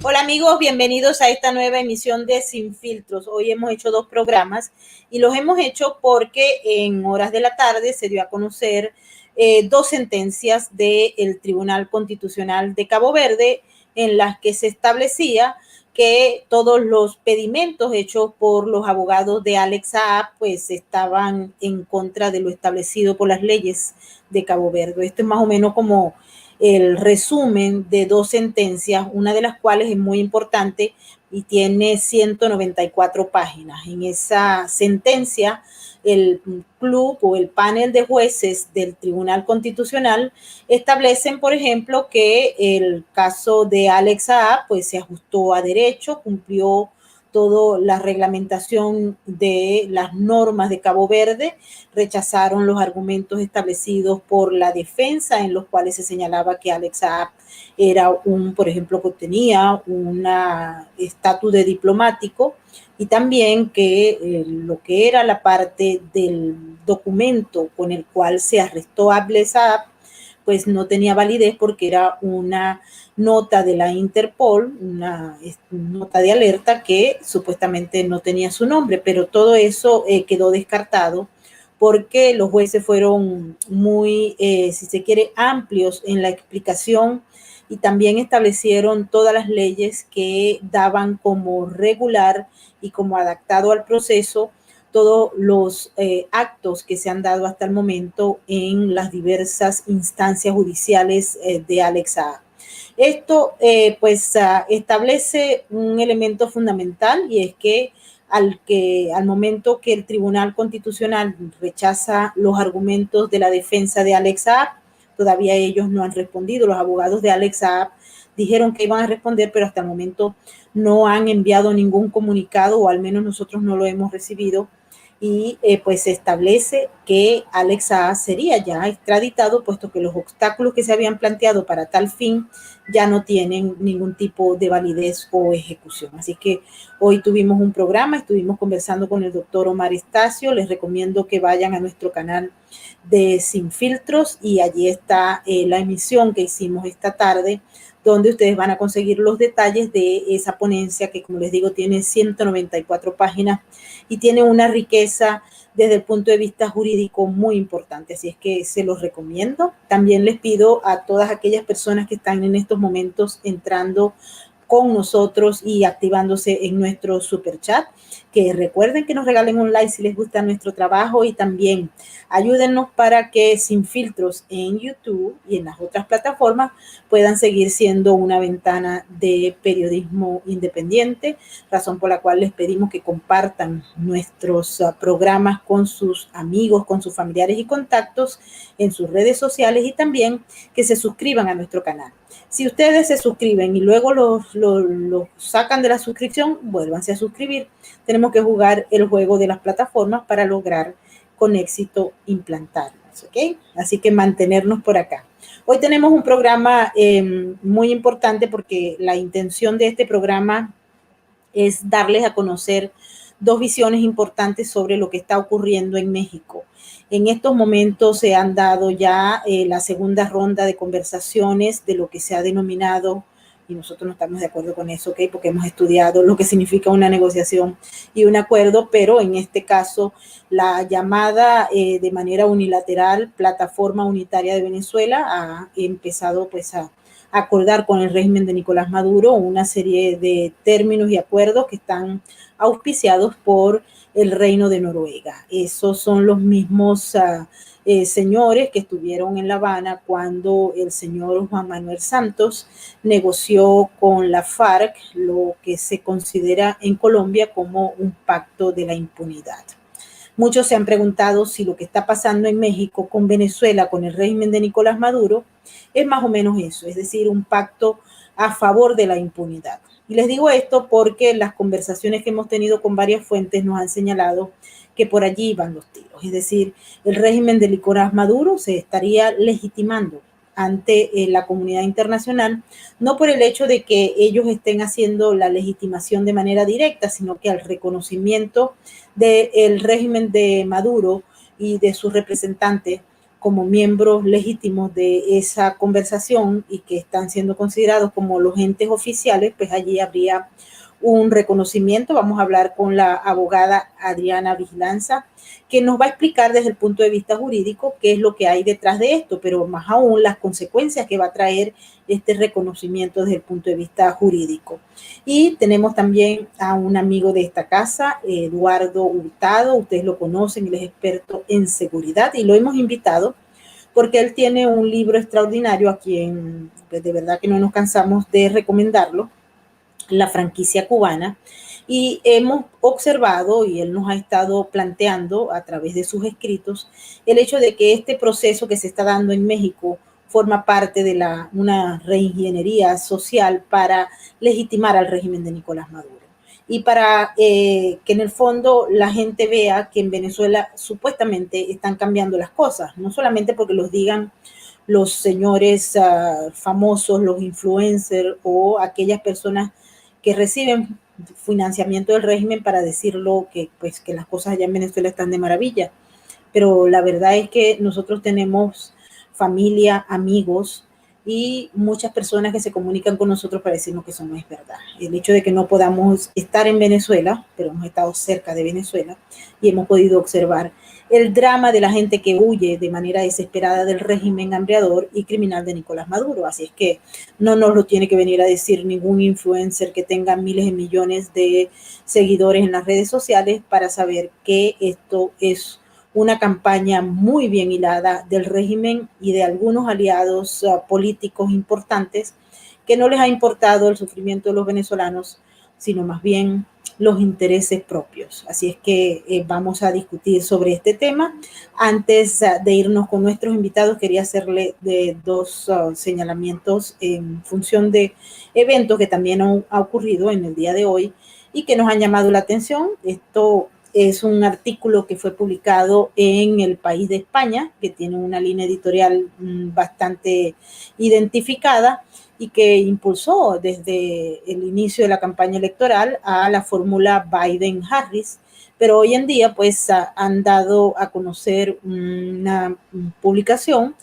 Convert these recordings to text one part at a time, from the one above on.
Hola amigos, bienvenidos a esta nueva emisión de Sin Filtros. Hoy hemos hecho dos programas y los hemos hecho porque en horas de la tarde se dio a conocer dos sentencias del Tribunal Constitucional de Cabo Verde en las que se establecía que todos los pedimentos hechos por los abogados de Alex Saab pues estaban en contra de lo establecido por las leyes de Cabo Verde. Esto es más o menos como el resumen de dos sentencias, una de las cuales es muy importante y tiene 194 páginas. En esa sentencia, el club o el panel de jueces del Tribunal Constitucional establecen, por ejemplo, que el caso de Alex Saab pues se ajustó a derecho, cumplió toda la reglamentación de las normas de Cabo Verde, rechazaron los argumentos establecidos por la defensa en los cuales se señalaba que Alex Saab era por ejemplo, que tenía un estatus de diplomático y también que lo que era la parte del documento con el cual se arrestó a Alex Saab pues no tenía validez porque era una nota de la Interpol, una nota de alerta que supuestamente no tenía su nombre, pero todo eso quedó descartado porque los jueces fueron muy, si se quiere, amplios en la explicación y también establecieron todas las leyes que daban como regular y como adaptado al proceso todos los actos que se han dado hasta el momento en las diversas instancias judiciales de Alex Saab. Esto pues establece un elemento fundamental y es que al momento que el Tribunal Constitucional rechaza los argumentos de la defensa de Alex Saab, todavía ellos no han respondido. Los abogados de Alex Saab dijeron que iban a responder, pero hasta el momento no han enviado ningún comunicado, o al menos nosotros no lo hemos recibido, y pues se establece que Alex Saab sería ya extraditado, puesto que los obstáculos que se habían planteado para tal fin ya no tienen ningún tipo de validez o ejecución. Así que hoy tuvimos un programa, estuvimos conversando con el doctor Omar Estacio. Les recomiendo que vayan a nuestro canal de Sin Filtros y allí está la emisión que hicimos esta tarde, donde ustedes van a conseguir los detalles de esa ponencia que, como les digo, tiene 194 páginas y tiene una riqueza desde el punto de vista jurídico muy importante. Así es que se los recomiendo. También les pido a todas aquellas personas que están en estos momentos entrando con nosotros y activándose en nuestro super chat, que recuerden que nos regalen un like si les gusta nuestro trabajo y también ayúdennos para que Sin Filtros en YouTube y en las otras plataformas puedan seguir siendo una ventana de periodismo independiente, razón por la cual les pedimos que compartan nuestros programas con sus amigos, con sus familiares y contactos en sus redes sociales y también que se suscriban a nuestro canal. Si ustedes se suscriben y luego lo sacan de la suscripción, vuélvanse a suscribir. Tenemos que jugar el juego de las plataformas para lograr con éxito implantarnos, ¿ok? Así que mantenernos por acá. Hoy tenemos un programa muy importante porque la intención de este programa es darles a conocer dos visiones importantes sobre lo que está ocurriendo en México. En estos momentos se han dado ya la segunda ronda de conversaciones de lo que se ha denominado, y nosotros no estamos de acuerdo con eso, ¿ok? Porque hemos estudiado lo que significa una negociación y un acuerdo, pero en este caso la llamada de manera unilateral Plataforma Unitaria de Venezuela ha empezado pues a acordar con el régimen de Nicolás Maduro una serie de términos y acuerdos que están auspiciados por el Reino de Noruega. Esos son los mismos señores que estuvieron en La Habana cuando el señor Juan Manuel Santos negoció con la FARC lo que se considera en Colombia como un pacto de la impunidad. Muchos se han preguntado si lo que está pasando en México con Venezuela, con el régimen de Nicolás Maduro, es más o menos eso, es decir, un pacto a favor de la impunidad. Y les digo esto porque las conversaciones que hemos tenido con varias fuentes nos han señalado que por allí van los tiros. Es decir, el régimen de Nicolás Maduro se estaría legitimando ante la comunidad internacional, no por el hecho de que ellos estén haciendo la legitimación de manera directa, sino que al reconocimiento del régimen de Maduro y de sus representantes como miembros legítimos de esa conversación y que están siendo considerados como los entes oficiales, pues allí habría un reconocimiento. Vamos a hablar con la abogada Adriana Vigilanza, que nos va a explicar desde el punto de vista jurídico qué es lo que hay detrás de esto, pero más aún las consecuencias que va a traer este reconocimiento desde el punto de vista jurídico. Y tenemos también a un amigo de esta casa, Eduardo Hurtado. Ustedes lo conocen, él es experto en seguridad y lo hemos invitado porque él tiene un libro extraordinario a quien pues, de verdad que no nos cansamos de recomendarlo, La franquicia cubana, y hemos observado, y él nos ha estado planteando a través de sus escritos, el hecho de que este proceso que se está dando en México forma parte de una reingeniería social para legitimar al régimen de Nicolás Maduro. Y para que en el fondo la gente vea que en Venezuela supuestamente están cambiando las cosas, no solamente porque los digan los señores famosos, los influencers o aquellas personas que reciben financiamiento del régimen para decirlo que, pues, que las cosas allá en Venezuela están de maravilla. Pero la verdad es que nosotros tenemos familia, amigos y muchas personas que se comunican con nosotros para decirnos que eso no es verdad. El hecho de que no podamos estar en Venezuela, pero hemos estado cerca de Venezuela y hemos podido observar el drama de la gente que huye de manera desesperada del régimen hambriador y criminal de Nicolás Maduro. Así es que no nos lo tiene que venir a decir ningún influencer que tenga miles de millones de seguidores en las redes sociales para saber que esto es una campaña muy bien hilada del régimen y de algunos aliados políticos importantes que no les ha importado el sufrimiento de los venezolanos, sino más bien los intereses propios. Así es que vamos a discutir sobre este tema. Antes de irnos con nuestros invitados, quería hacerle dos señalamientos en función de eventos que también han ocurrido en el día de hoy y que nos han llamado la atención. Esto es un artículo que fue publicado en El País de España, que tiene una línea editorial bastante identificada y que impulsó desde el inicio de la campaña electoral a la fórmula Biden-Harris, pero hoy en día pues han dado a conocer una publicación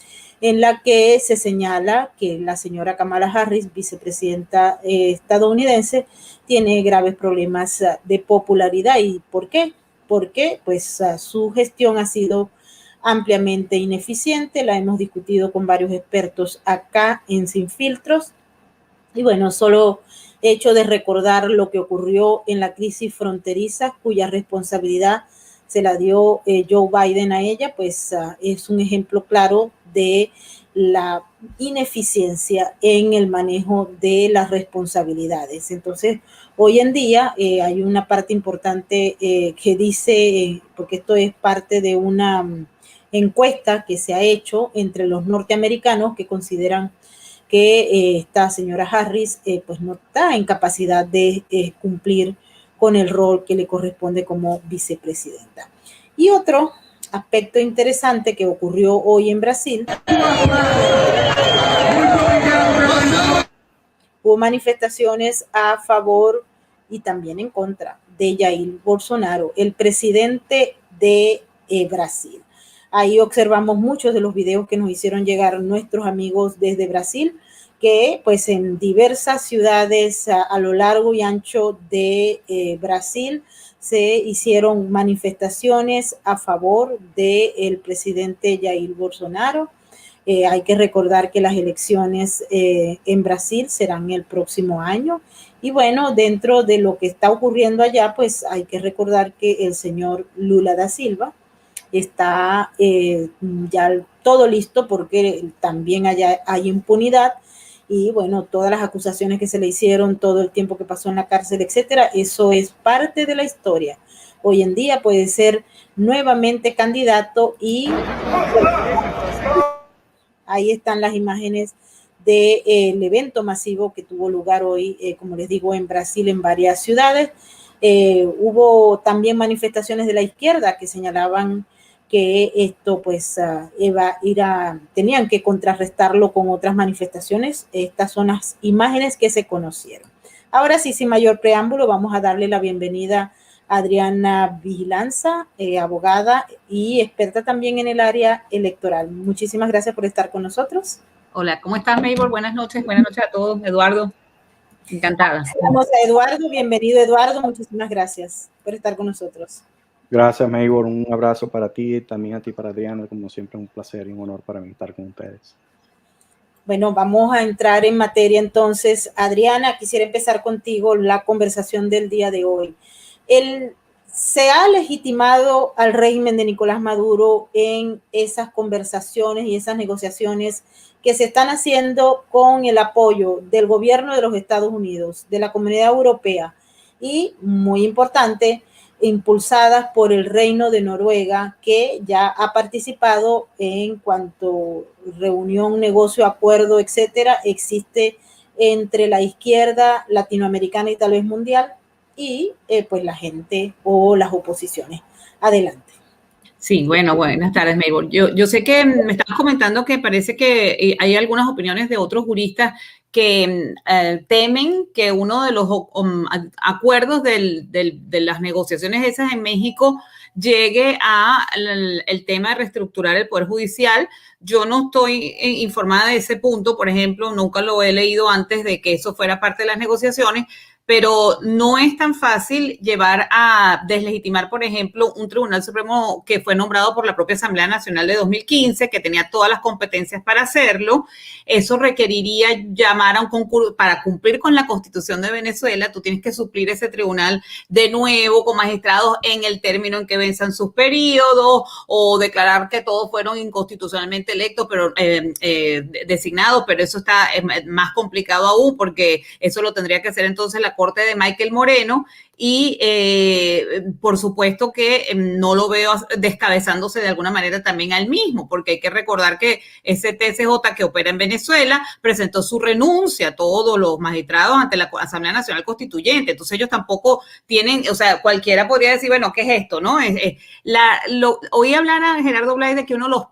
en la que se señala que la señora Kamala Harris, vicepresidenta estadounidense, tiene graves problemas de popularidad. ¿Y por qué? Porque pues su gestión ha sido ampliamente ineficiente, la hemos discutido con varios expertos acá en Sin Filtros, y bueno, solo hecho de recordar lo que ocurrió en la crisis fronteriza, cuya responsabilidad se la dio Joe Biden a ella, pues es un ejemplo claro de la ineficiencia en el manejo de las responsabilidades. Entonces, hoy en día hay una parte importante que dice, porque esto es parte de una encuesta que se ha hecho entre los norteamericanos que consideran que esta señora Harris pues no está en capacidad de cumplir con el rol que le corresponde como vicepresidenta. Y otro aspecto interesante que ocurrió hoy en Brasil, hubo manifestaciones a favor y también en contra de Jair Bolsonaro, el presidente de Brasil. Ahí observamos muchos de los videos que nos hicieron llegar nuestros amigos desde Brasil, que pues en diversas ciudades a lo largo y ancho de Brasil se hicieron manifestaciones a favor del presidente Jair Bolsonaro. Hay que recordar que las elecciones en Brasil serán el próximo año. Y bueno, dentro de lo que está ocurriendo allá, pues hay que recordar que el señor Lula da Silva está ya todo listo porque también allá hay impunidad y bueno, todas las acusaciones que se le hicieron, todo el tiempo que pasó en la cárcel, etcétera, eso es parte de la historia. Hoy en día puede ser nuevamente candidato y ahí están las imágenes del evento masivo que tuvo lugar hoy, como les digo, en Brasil, en varias ciudades. Hubo también manifestaciones de la izquierda que señalaban que esto pues tenían que contrarrestarlo con otras manifestaciones. Estas son las imágenes que se conocieron. Ahora sí, sin mayor preámbulo, vamos a darle la bienvenida Adriana Vigilanza, abogada y experta también en el área electoral. Muchísimas gracias por estar con nosotros. Hola, ¿cómo estás, Maybor? Buenas noches a todos. Eduardo, encantada. Vamos a Eduardo, bienvenido Eduardo, muchísimas gracias por estar con nosotros. Gracias, Maybor, un abrazo para ti, también a ti, para Adriana, como siempre un placer y un honor para mí estar con ustedes. Bueno, vamos a entrar en materia entonces. Adriana, quisiera empezar contigo la conversación del día de hoy. Se ha legitimado al régimen de Nicolás Maduro en esas conversaciones y esas negociaciones que se están haciendo con el apoyo del gobierno de los Estados Unidos, de la Comunidad Europea y, muy importante, impulsadas por el Reino de Noruega, que ya ha participado en cuanto reunión, negocio, acuerdo, etcétera, existe entre la izquierda latinoamericana y tal vez mundial y pues la gente o las oposiciones. Adelante. Sí, bueno, buenas tardes, Maybor. Yo sé que me estabas comentando que parece que hay algunas opiniones de otros juristas que temen que uno de los acuerdos de las negociaciones esas en México llegue a el tema de reestructurar el Poder Judicial. Yo no estoy informada de ese punto, por ejemplo, nunca lo he leído antes de que eso fuera parte de las negociaciones, pero no es tan fácil llevar a deslegitimar, por ejemplo, un Tribunal Supremo que fue nombrado por la propia Asamblea Nacional de 2015, que tenía todas las competencias para hacerlo. Eso requeriría llamar a un concurso para cumplir con la Constitución de Venezuela. Tú tienes que suplir ese tribunal de nuevo con magistrados en el término en que venzan sus periodos o declarar que todos fueron inconstitucionalmente electos, pero designados, pero eso está más complicado aún porque eso lo tendría que hacer entonces la corte de Michael Moreno y por supuesto que no lo veo descabezándose de alguna manera también al mismo, porque hay que recordar que ese TSJ que opera en Venezuela presentó su renuncia a todos los magistrados ante la Asamblea Nacional Constituyente, entonces ellos tampoco tienen, o sea, cualquiera podría decir, bueno, ¿qué es esto? ¿No? Oí hablar a Gerardo Blay de que uno de los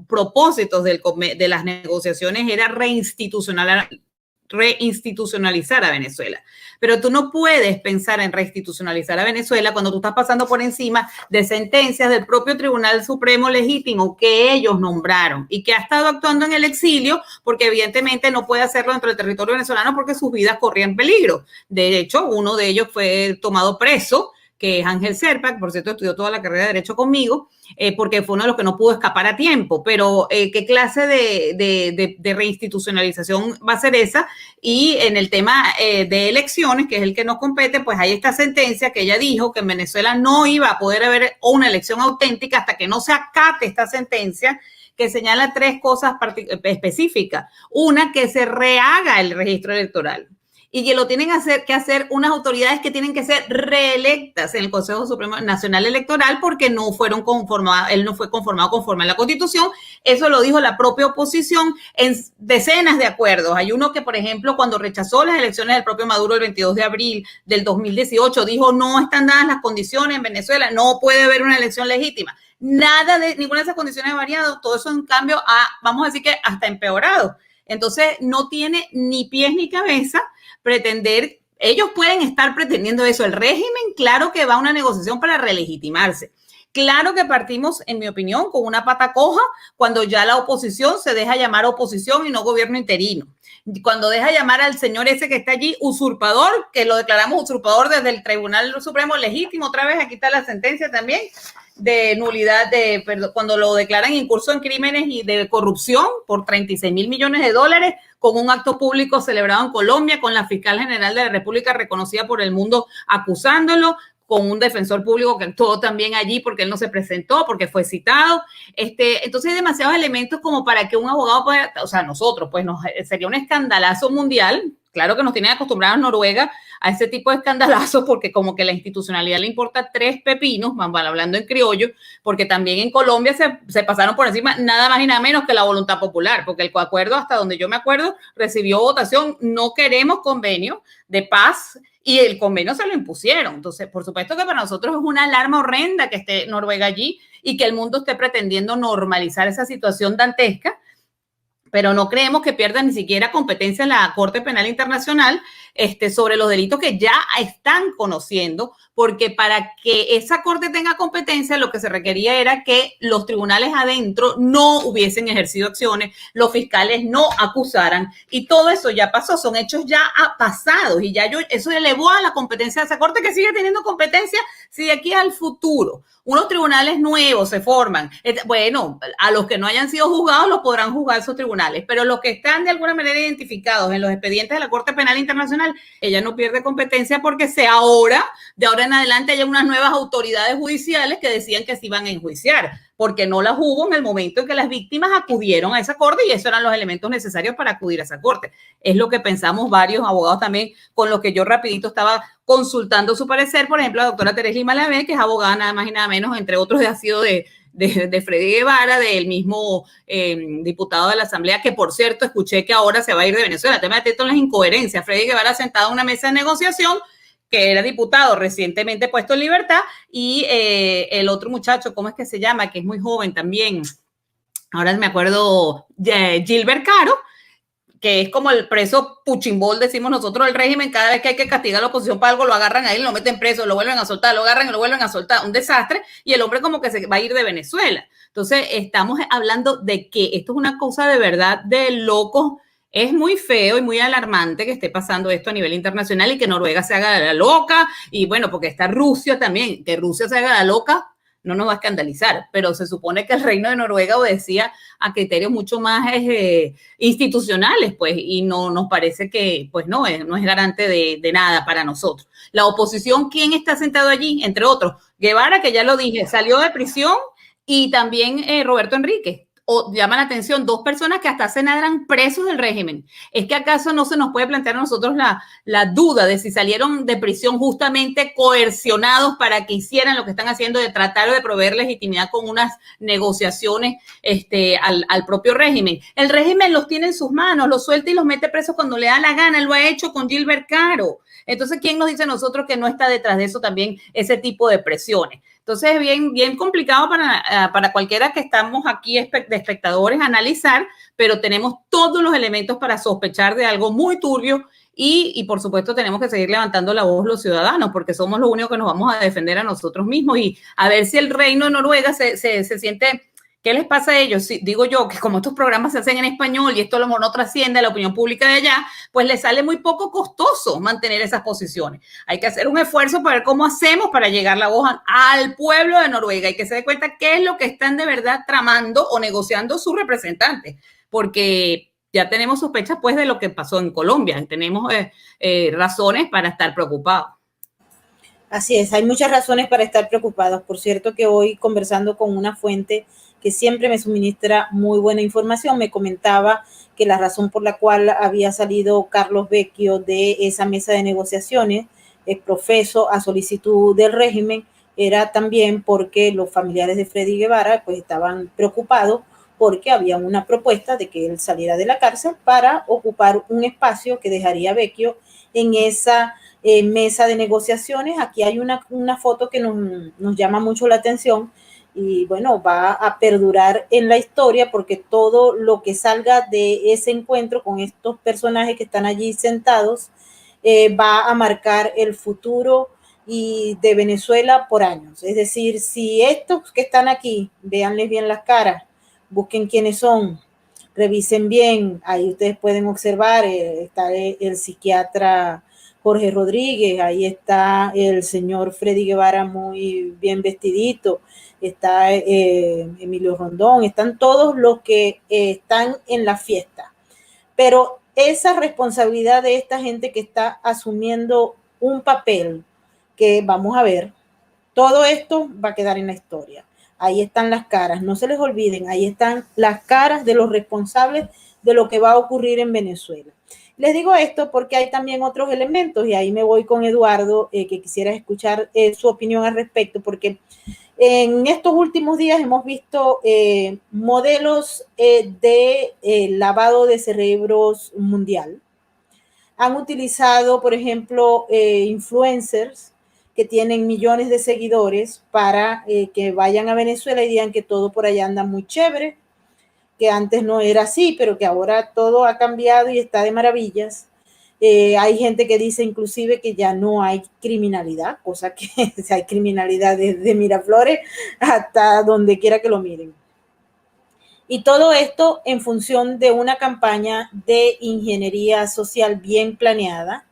propósitos de las negociaciones era reinstitucionalizar a Venezuela. Pero tú no puedes pensar en reinstitucionalizar a Venezuela cuando tú estás pasando por encima de sentencias del propio Tribunal Supremo legítimo que ellos nombraron y que ha estado actuando en el exilio porque evidentemente no puede hacerlo dentro del territorio venezolano porque sus vidas corrían peligro. De hecho, uno de ellos fue tomado preso, que es Ángel Serpa, que por cierto estudió toda la carrera de Derecho conmigo, porque fue uno de los que no pudo escapar a tiempo. Pero, ¿qué clase de reinstitucionalización va a ser esa? Y en el tema de elecciones, que es el que nos compete, pues hay esta sentencia que ella dijo que en Venezuela no iba a poder haber una elección auténtica hasta que no se acate esta sentencia, que señala tres cosas específicas. Una, que se rehaga el registro electoral. Y que lo tienen que hacer unas autoridades que tienen que ser reelectas en el Consejo Supremo Nacional Electoral porque él no fue conformado conforme a la Constitución. Eso lo dijo la propia oposición en decenas de acuerdos. Hay uno que, por ejemplo, cuando rechazó las elecciones del propio Maduro el 22 de abril del 2018, dijo no están dadas las condiciones en Venezuela, no puede haber una elección legítima. Ninguna de esas condiciones ha variado, todo eso en cambio vamos a decir que hasta empeorado. Entonces no tiene ni pies ni cabeza pretender, ellos pueden estar pretendiendo eso. El régimen, claro que va a una negociación para relegitimarse. Claro que partimos, en mi opinión, con una pata coja cuando ya la oposición se deja llamar oposición y no gobierno interino. Cuando deja llamar al señor ese que está allí usurpador, que lo declaramos usurpador desde el Tribunal Supremo legítimo, otra vez aquí está la sentencia también, de nulidad, cuando lo declaran incurso en crímenes y de corrupción por 36 millones de dólares, con un acto público celebrado en Colombia, con la fiscal general de la República reconocida por el mundo acusándolo, con un defensor público que actuó también allí porque él no se presentó, porque fue citado. Entonces hay demasiados elementos como para que un abogado pueda, o sea, nosotros, pues sería un escandalazo mundial. Claro que nos tienen acostumbrados en Noruega a ese tipo de escandalazos porque como que la institucionalidad le importa tres pepinos, hablando en criollo, porque también en Colombia se pasaron por encima nada más y nada menos que la voluntad popular, porque el coacuerdo, hasta donde yo me acuerdo, recibió votación, no queremos convenio de paz, y el convenio se lo impusieron. Entonces, por supuesto que para nosotros es una alarma horrenda que esté Noruega allí y que el mundo esté pretendiendo normalizar esa situación dantesca, pero no creemos que pierda ni siquiera competencia en la Corte Penal Internacional sobre los delitos que ya están conociendo, porque para que esa corte tenga competencia, lo que se requería era que los tribunales adentro no hubiesen ejercido acciones, los fiscales no acusaran, y todo eso ya pasó, son hechos ya pasados, y ya eso elevó a la competencia de esa corte, que sigue teniendo competencia si de aquí al futuro unos tribunales nuevos se forman. Bueno, a los que no hayan sido juzgados los podrán juzgar esos tribunales, pero los que están de alguna manera identificados en los expedientes de la Corte Penal Internacional, ella no pierde competencia porque de ahora en adelante hay unas nuevas autoridades judiciales que decían que se iban a enjuiciar, porque no las hubo en el momento en que las víctimas acudieron a esa corte, y esos eran los elementos necesarios para acudir a esa corte. Es lo que pensamos varios abogados también, con los que yo rapidito estaba consultando su parecer. Por ejemplo, la doctora Teresa Malavé, que es abogada nada más y nada menos, entre otros, ha sido de Freddy Guevara, del mismo diputado de la Asamblea, que por cierto escuché que ahora se va a ir de Venezuela. El tema de las incoherencias. Freddy Guevara sentado en una mesa de negociación, que era diputado recientemente puesto en libertad, y el otro muchacho, ¿cómo es que se llama? Que es muy joven también, ahora me acuerdo, Gilbert Caro, que es como el preso puchimbol, decimos nosotros, del régimen. Cada vez que hay que castigar a la oposición para algo, lo agarran ahí, lo meten preso, lo vuelven a soltar, lo agarran y lo vuelven a soltar, un desastre, y el hombre como que se va a ir de Venezuela. Entonces, estamos hablando de que esto es una cosa de verdad de locos. Es muy feo y muy alarmante que esté pasando esto a nivel internacional, y que Noruega se haga la loca, y bueno, porque está Rusia también, que Rusia se haga la loca no nos va a escandalizar, pero se supone que el Reino de Noruega obedecía a criterios mucho más institucionales, pues, y no nos parece que, pues no es garante de nada para nosotros. La oposición, ¿quién está sentado allí? Entre otros, Guevara, que ya lo dije, salió de prisión, y también Roberto Enríquez. O llama la atención, 2 personas que hasta hace nada eran presos del régimen. ¿Es que acaso no se nos puede plantear a nosotros la duda de si salieron de prisión justamente coercionados para que hicieran lo que están haciendo, de tratar de proveer legitimidad con unas negociaciones al propio régimen? El régimen los tiene en sus manos, los suelta y los mete presos cuando le da la gana. Él lo ha hecho con Gilbert Caro. Entonces, ¿quién nos dice a nosotros que no está detrás de eso también ese tipo de presiones? Entonces, es bien complicado para cualquiera que estamos aquí de espectadores analizar, pero tenemos todos los elementos para sospechar de algo muy turbio, y por supuesto tenemos que seguir levantando la voz los ciudadanos, porque somos los únicos que nos vamos a defender a nosotros mismos, y a ver si el Reino de Noruega se siente. ¿Qué les pasa a ellos? Sí, digo yo que como estos programas se hacen en español y esto a lo mejor no trasciende a la opinión pública de allá, pues les sale muy poco costoso mantener esas posiciones. Hay que hacer un esfuerzo para ver cómo hacemos para llegar la voz al pueblo de Noruega, y que se dé cuenta qué es lo que están de verdad tramando o negociando sus representantes, porque ya tenemos sospechas pues de lo que pasó en Colombia, tenemos razones para estar preocupados. Así es, hay muchas razones para estar preocupados. Por cierto, que hoy, conversando con una fuente que siempre me suministra muy buena información, me comentaba que la razón por la cual había salido Carlos Vecchio de esa mesa de negociaciones, profeso a solicitud del régimen, era también porque los familiares de Freddy Guevara pues estaban preocupados, porque había una propuesta de que él saliera de la cárcel para ocupar un espacio que dejaría Vecchio en esa mesa de negociaciones. Aquí hay una foto que nos llama mucho la atención, y bueno, va a perdurar en la historia, porque todo lo que salga de ese encuentro con estos personajes que están allí sentados va a marcar el futuro y de Venezuela por años. Es decir, si estos que están aquí, véanles bien las caras, busquen quiénes son, revisen bien, ahí ustedes pueden observar, está el psiquiatra Jorge Rodríguez, ahí está el señor Freddy Guevara muy bien vestidito, está Emilio Rondón, están todos los que están en la fiesta. Pero esa responsabilidad de esta gente que está asumiendo un papel que vamos a ver, todo esto va a quedar en la historia. Ahí están las caras, no se les olviden, ahí están las caras de los responsables de lo que va a ocurrir en Venezuela. Les digo esto porque hay también otros elementos, y ahí me voy con Eduardo, que quisiera escuchar su opinión al respecto, porque en estos últimos días hemos visto modelos de lavado de cerebros mundial. Han utilizado, por ejemplo, influencers que tienen millones de seguidores para que vayan a Venezuela y digan que todo por allá anda muy chévere, que antes no era así, pero que ahora todo ha cambiado y está de maravillas. Hay gente que dice inclusive que ya no hay criminalidad, cosa que hay criminalidad desde Miraflores hasta donde quiera que lo miren. Y todo esto en función de una campaña de ingeniería social bien planeada,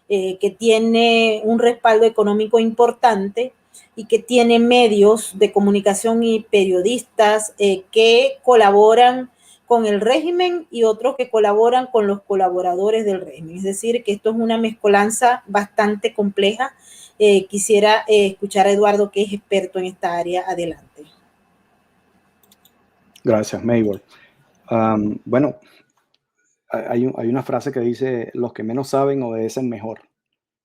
que tiene un respaldo económico importante y que tiene medios de comunicación y periodistas que colaboran con el régimen y otros que colaboran con los colaboradores del régimen. Es decir, que esto es una mezcolanza bastante compleja. Quisiera escuchar a Eduardo, que es experto en esta área. Adelante. Gracias, Maybor. Bueno, hay una frase que dice, los que menos saben obedecen mejor,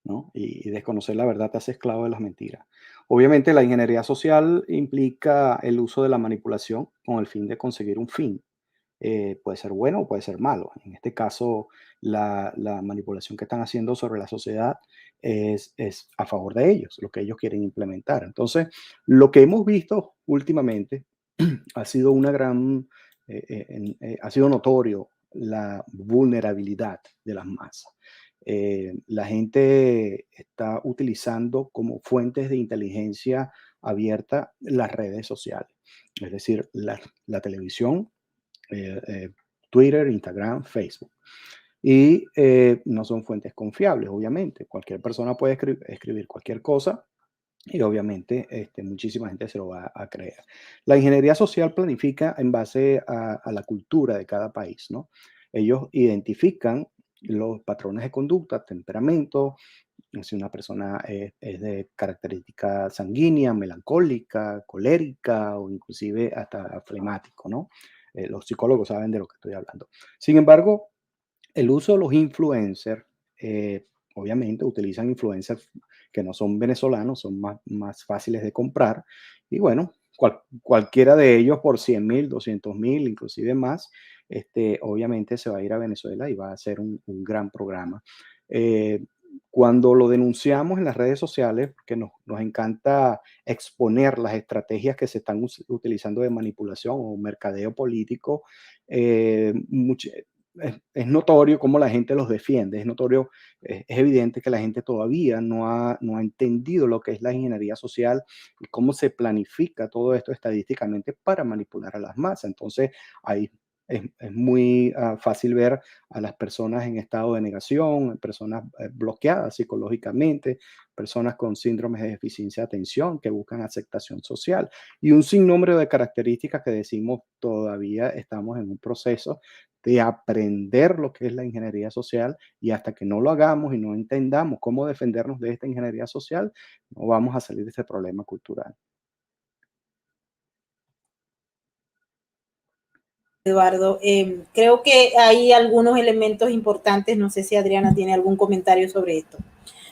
¿no? Y desconocer la verdad te hace esclavo de las mentiras. Obviamente la ingeniería social implica el uso de la manipulación con el fin de conseguir un fin. Puede ser bueno o puede ser malo. En este caso, la manipulación que están haciendo sobre la sociedad es a favor de ellos, lo que ellos quieren implementar. Entonces, lo que hemos visto últimamente ha sido una gran, ha sido notorio la vulnerabilidad de las masas. La gente está utilizando como fuentes de inteligencia abierta las redes sociales, es decir, la televisión, Twitter, Instagram, Facebook. Y no son fuentes confiables, obviamente. Cualquier persona puede escribir cualquier cosa y obviamente muchísima gente se lo va a creer. La ingeniería social planifica en base a la cultura de cada país, ¿no? Ellos identifican los patrones de conducta, temperamento, si una persona es de característica sanguínea, melancólica, colérica o inclusive hasta flemático, ¿no? Los psicólogos saben de lo que estoy hablando. Sin embargo, el uso de los influencers, obviamente utilizan influencers que no son venezolanos, son más fáciles de comprar. Y bueno, cualquiera de ellos por 100,000, 200,000, inclusive más, obviamente se va a ir a Venezuela y va a ser un gran programa. Cuando lo denunciamos en las redes sociales, porque nos encanta exponer las estrategias que se están utilizando de manipulación o mercadeo político, es notorio cómo la gente los defiende, es notorio, es evidente que la gente todavía no ha entendido lo que es la ingeniería social y cómo se planifica todo esto estadísticamente para manipular a las masas. Entonces, ahí es muy fácil ver a las personas en estado de negación, personas bloqueadas psicológicamente, personas con síndromes de deficiencia de atención que buscan aceptación social y un sinnúmero de características que decimos todavía estamos en un proceso de aprender lo que es la ingeniería social y hasta que no lo hagamos y no entendamos cómo defendernos de esta ingeniería social, no vamos a salir de este problema cultural. Eduardo, creo que hay algunos elementos importantes, no sé si Adriana tiene algún comentario sobre esto,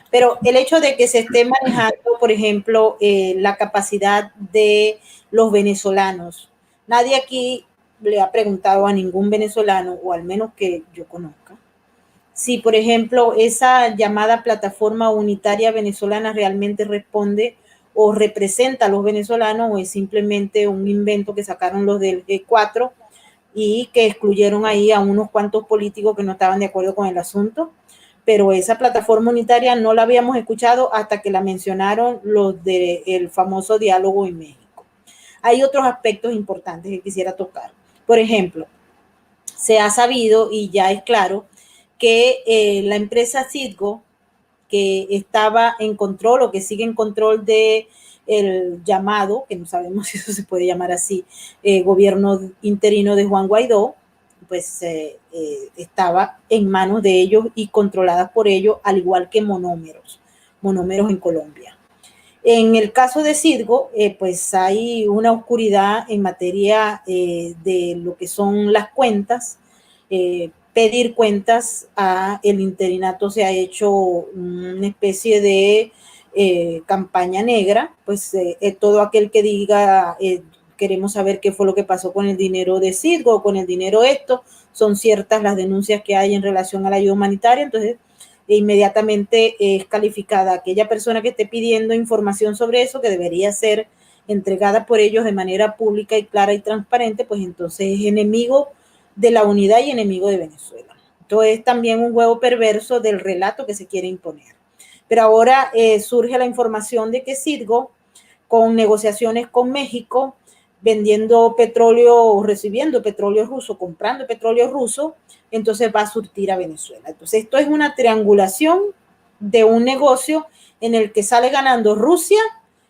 pero el hecho de que se esté manejando, por ejemplo, la capacidad de los venezolanos, nadie aquí le ha preguntado a ningún venezolano, o al menos que yo conozca, si, por ejemplo, esa llamada plataforma unitaria venezolana realmente responde o representa a los venezolanos o es simplemente un invento que sacaron los del G4 y que excluyeron ahí a unos cuantos políticos que no estaban de acuerdo con el asunto. Pero esa plataforma unitaria no la habíamos escuchado hasta que la mencionaron los del famoso diálogo en México. Hay otros aspectos importantes que quisiera tocar. Por ejemplo, se ha sabido y ya es claro que la empresa Citgo, que estaba en control o que sigue en control de el llamado, que no sabemos si eso se puede llamar así, gobierno interino de Juan Guaidó, pues estaba en manos de ellos y controladas por ellos, al igual que monómeros en Colombia. En el caso de Citgo, pues hay una oscuridad en materia de lo que son las cuentas. Pedir cuentas a el interinato se ha hecho una especie de campaña negra, pues todo aquel que diga queremos saber qué fue lo que pasó con el dinero de Citgo, con el dinero esto, son ciertas las denuncias que hay en relación a la ayuda humanitaria, entonces inmediatamente es calificada aquella persona que esté pidiendo información sobre eso, que debería ser entregada por ellos de manera pública y clara y transparente, pues entonces es enemigo de la unidad y enemigo de Venezuela. Esto es también un juego perverso del relato que se quiere imponer. Pero ahora surge la información de que Citgo, con negociaciones con México, vendiendo petróleo, recibiendo petróleo ruso, comprando petróleo ruso, entonces va a surtir a Venezuela. Entonces esto es una triangulación de un negocio en el que sale ganando Rusia,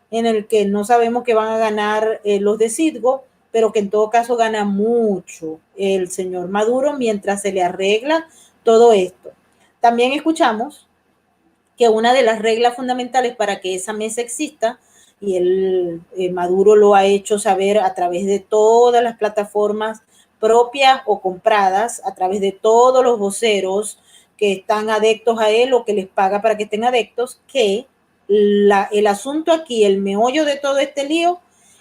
en el que no sabemos que van a ganar los de Citgo, pero que en todo caso gana mucho el señor Maduro mientras se le arregla todo esto. También escuchamos que una de las reglas fundamentales para que esa mesa exista, y Maduro lo ha hecho saber a través de todas las plataformas propias o compradas, a través de todos los voceros que están adeptos a él o que les paga para que estén adeptos, que el asunto aquí, el meollo de todo este lío,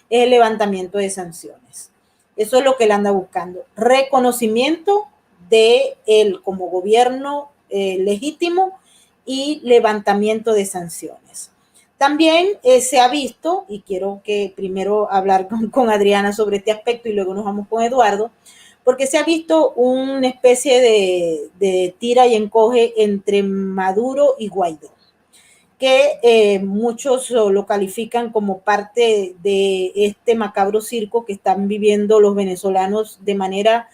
es el levantamiento de sanciones. Eso es lo que él anda buscando. Reconocimiento de él como gobierno legítimo y levantamiento de sanciones. También se ha visto, y quiero que primero hablar con Adriana sobre este aspecto y luego nos vamos con Eduardo, porque se ha visto una especie de tira y encoge entre Maduro y Guaidó, que muchos lo califican como parte de este macabro circo que están viviendo los venezolanos de manera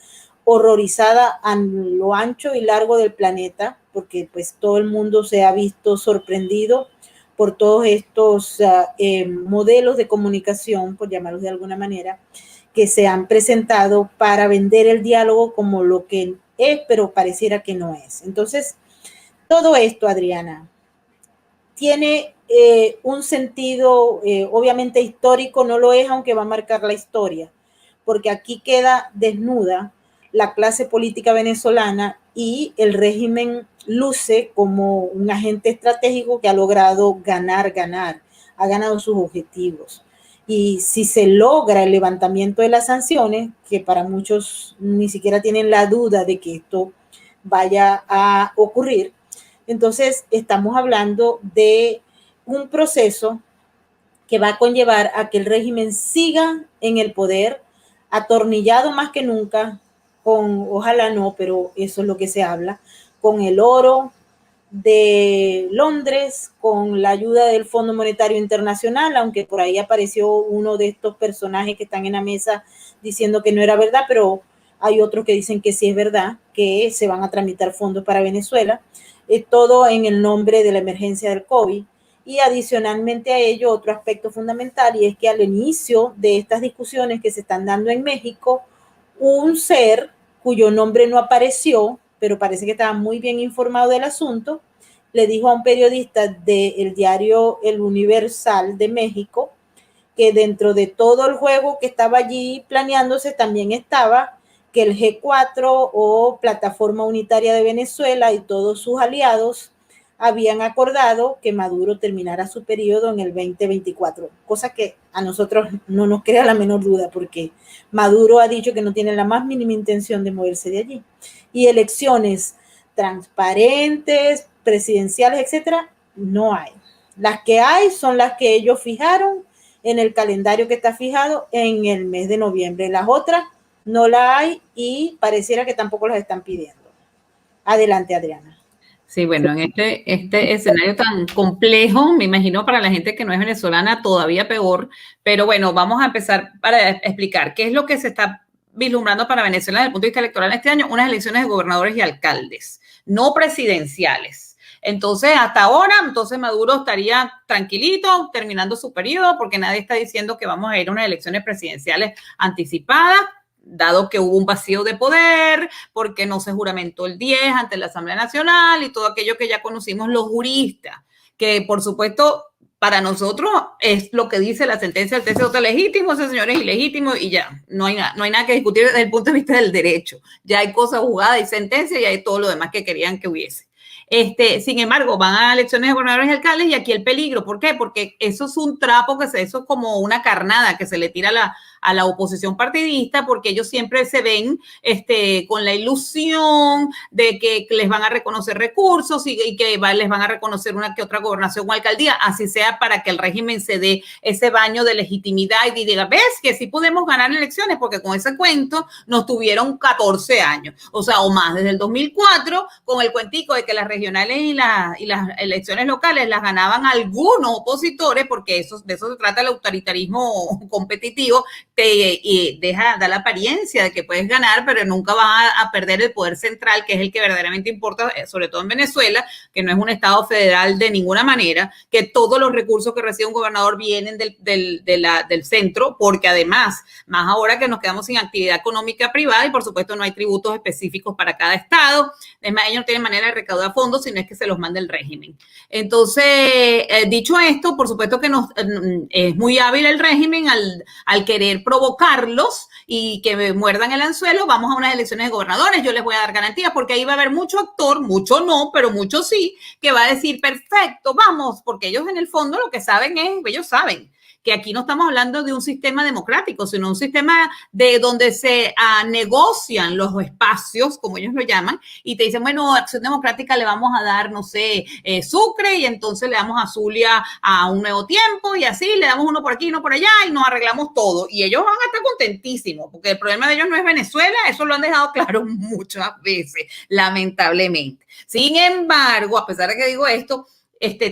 horrorizada a lo ancho y largo del planeta, porque pues todo el mundo se ha visto sorprendido por todos estos modelos de comunicación, por llamarlos de alguna manera, que se han presentado para vender el diálogo como lo que es, pero pareciera que no es. Entonces, todo esto, Adriana, tiene un sentido, obviamente histórico no lo es, aunque va a marcar la historia, porque aquí queda desnuda la clase política venezolana y el régimen luce como un agente estratégico que ha logrado ganar, ha ganado sus objetivos. Y si se logra el levantamiento de las sanciones, que para muchos ni siquiera tienen la duda de que esto vaya a ocurrir, entonces estamos hablando de un proceso que va a conllevar a que el régimen siga en el poder, atornillado más que nunca, ojalá no, pero eso es lo que se habla, con el oro de Londres, con la ayuda del Fondo Monetario Internacional, aunque por ahí apareció uno de estos personajes que están en la mesa diciendo que no era verdad, pero hay otros que dicen que sí es verdad, que se van a tramitar fondos para Venezuela, todo en el nombre de la emergencia del COVID. Y adicionalmente a ello, otro aspecto fundamental, y es que al inicio de estas discusiones que se están dando en México, un ser cuyo nombre no apareció, pero parece que estaba muy bien informado del asunto, le dijo a un periodista del diario El Universal de México que dentro de todo el juego que estaba allí planeándose también estaba que el G4 o Plataforma Unitaria de Venezuela y todos sus aliados habían acordado que Maduro terminara su periodo en el 2024, cosa que a nosotros no nos crea la menor duda, porque Maduro ha dicho que no tiene la más mínima intención de moverse de allí. Y elecciones transparentes, presidenciales, etcétera, no hay. Las que hay son las que ellos fijaron en el calendario que está fijado en el mes de noviembre. Las otras no la hay y pareciera que tampoco las están pidiendo. Adelante, Adriana. Sí, bueno, en este escenario tan complejo, me imagino para la gente que no es venezolana todavía peor, pero bueno, vamos a empezar para explicar qué es lo que se está vislumbrando para Venezuela desde el punto de vista electoral este año, unas elecciones de gobernadores y alcaldes, no presidenciales. Entonces, hasta ahora, Maduro estaría tranquilito, terminando su periodo, porque nadie está diciendo que vamos a ir a unas elecciones presidenciales anticipadas, dado que hubo un vacío de poder, porque no se juramentó el 10 ante la Asamblea Nacional y todo aquello que ya conocimos los juristas, que por supuesto para nosotros es lo que dice la sentencia del TCJ legítimo, ese señor es ilegítimo y ya, no hay nada que discutir desde el punto de vista del derecho, ya hay cosas jugadas y sentencias y hay todo lo demás que querían que hubiese. Sin embargo, van a elecciones de gobernadores y alcaldes y aquí el peligro, ¿por qué? Porque eso es un trapo, eso es como una carnada que se le tira a la oposición partidista, porque ellos siempre se ven con la ilusión de que les van a reconocer recursos y que les van a reconocer una que otra gobernación o alcaldía, así sea para que el régimen se dé ese baño de legitimidad y diga, ves que sí podemos ganar elecciones, porque con ese cuento nos tuvieron 14 años, o sea, o más, desde el 2004, con el cuentico de que las regionales y las elecciones locales las ganaban algunos opositores, porque de eso se trata el autoritarismo competitivo, da la apariencia de que puedes ganar, pero nunca vas a perder el poder central, que es el que verdaderamente importa, sobre todo en Venezuela, que no es un estado federal de ninguna manera, que todos los recursos que recibe un gobernador vienen del centro, porque además, más ahora que nos quedamos sin actividad económica privada y por supuesto no hay tributos específicos para cada estado, es más, ellos no tienen manera de recaudar fondos, sino es que se los manda el régimen. Entonces, dicho esto, por supuesto que es muy hábil el régimen al querer provocarlos y que muerdan el anzuelo. Vamos a unas elecciones de gobernadores, yo les voy a dar garantías, porque ahí va a haber mucho actor, mucho no, pero mucho sí, que va a decir, perfecto, vamos, porque ellos en el fondo lo que saben es, ellos saben que aquí no estamos hablando de un sistema democrático, sino un sistema de donde se negocian los espacios, como ellos lo llaman, y te dicen, bueno, Acción Democrática le vamos a dar, no sé, Sucre, y entonces le damos a Zulia a Un Nuevo Tiempo, y así le damos uno por aquí, uno por allá, y nos arreglamos todo. Y ellos van a estar contentísimos, porque el problema de ellos no es Venezuela, eso lo han dejado claro muchas veces, lamentablemente. Sin embargo, a pesar de que digo esto,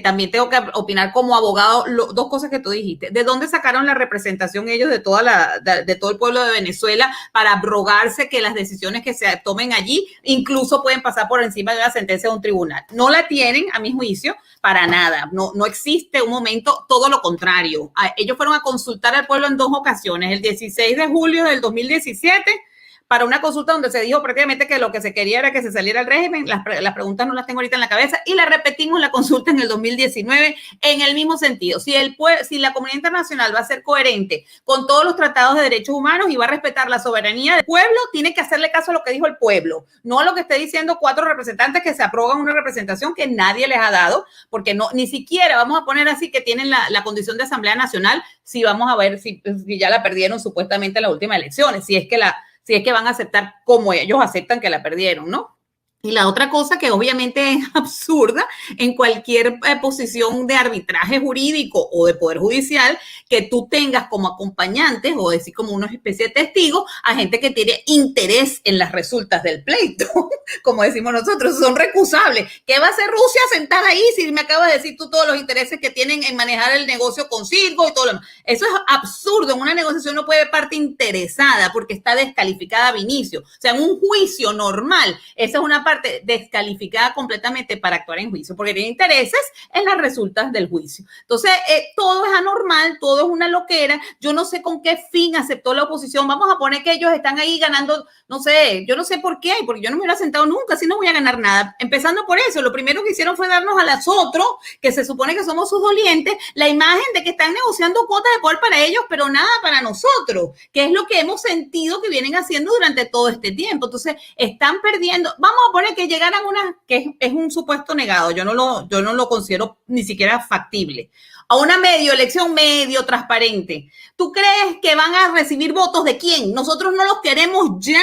también tengo que opinar como abogado dos cosas que tú dijiste. ¿De dónde sacaron la representación ellos de todo el pueblo de Venezuela para abrogarse que las decisiones que se tomen allí incluso pueden pasar por encima de una sentencia de un tribunal? No la tienen, a mi juicio, para nada. No existe un momento, todo lo contrario. Ellos fueron a consultar al pueblo en 2 ocasiones, el 16 de julio del 2017, para una consulta donde se dijo prácticamente que lo que se quería era que se saliera el régimen. Las preguntas no las tengo ahorita en la cabeza, y la repetimos la consulta en el 2019 en el mismo sentido. Si la comunidad internacional va a ser coherente con todos los tratados de derechos humanos y va a respetar la soberanía del pueblo, tiene que hacerle caso a lo que dijo el pueblo, no a lo que esté diciendo 4 representantes que se aprueban una representación que nadie les ha dado, porque ni siquiera vamos a poner así que tienen la condición de Asamblea Nacional, si vamos a ver si ya la perdieron supuestamente en las últimas elecciones, si es que van a aceptar como ellos aceptan que la perdieron, ¿no? Y la otra cosa que obviamente es absurda en cualquier posición de arbitraje jurídico o de poder judicial, que tú tengas como acompañantes o decir como una especie de testigos a gente que tiene interés en las resultas del pleito, como decimos nosotros, son recusables. ¿Qué va a hacer Rusia sentada ahí si me acabas de decir tú todos los intereses que tienen en manejar el negocio con Cirgo y todo lo demás? Eso es absurdo. En una negociación no puede haber parte interesada porque está descalificada ab inicio. O sea, en un juicio normal, esa es una parte descalificada completamente para actuar en juicio, porque tiene intereses en las resultas del juicio. Entonces, todo es anormal, todo es una loquera. Yo no sé con qué fin aceptó la oposición. Vamos a poner que ellos están ahí ganando, no sé, yo no sé por qué, porque yo no me hubiera sentado nunca, así no voy a ganar nada. Empezando por eso, lo primero que hicieron fue darnos a las otros, que se supone que somos sus dolientes, la imagen de que están negociando cuotas de poder para ellos, pero nada para nosotros, que es lo que hemos sentido que vienen haciendo durante todo este tiempo. Entonces, están perdiendo. Vamos a poner que llegaran que es un supuesto negado, yo no lo considero ni siquiera factible, a una elección medio transparente. ¿Tú crees que van a recibir votos de quién? Nosotros no los queremos ya.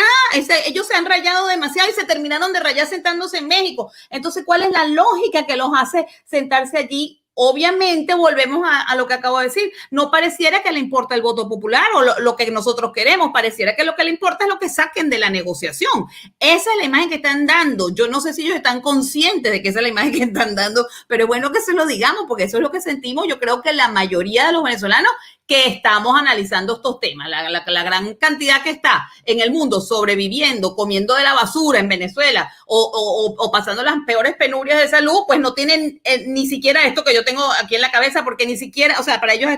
Ellos se han rayado demasiado y se terminaron de rayar sentándose en México. Entonces, ¿cuál es la lógica que los hace sentarse allí? Obviamente, volvemos a lo que acabo de decir, no pareciera que le importa el voto popular o lo que nosotros queremos, pareciera que lo que le importa es lo que saquen de la negociación. Esa es la imagen que están dando. Yo no sé si ellos están conscientes de que esa es la imagen que están dando, pero es bueno que se lo digamos, porque eso es lo que sentimos. Yo creo que la mayoría de los venezolanos que estamos analizando estos temas, la gran cantidad que está en el mundo sobreviviendo, comiendo de la basura en Venezuela o pasando las peores penurias de salud, pues no tienen ni siquiera esto que yo tengo aquí en la cabeza, porque ni siquiera, o sea, para ellos,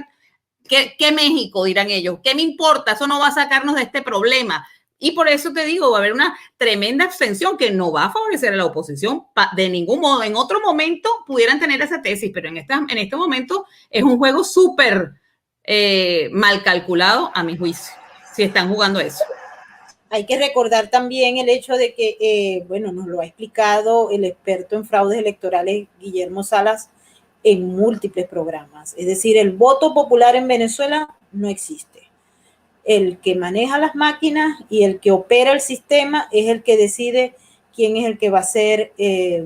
¿qué México? Dirán ellos, ¿qué me importa? Eso no va a sacarnos de este problema. Y por eso te digo, va a haber una tremenda abstención que no va a favorecer a la oposición de ningún modo. En otro momento pudieran tener esa tesis, pero en este momento es un juego súper mal calculado, a mi juicio, si están jugando eso. Hay que recordar también el hecho de que, nos lo ha explicado el experto en fraudes electorales Guillermo Salas en múltiples programas. Es decir, el voto popular en Venezuela no existe. el que maneja las máquinas y el que opera el sistema es el que decide quién es el que va a ser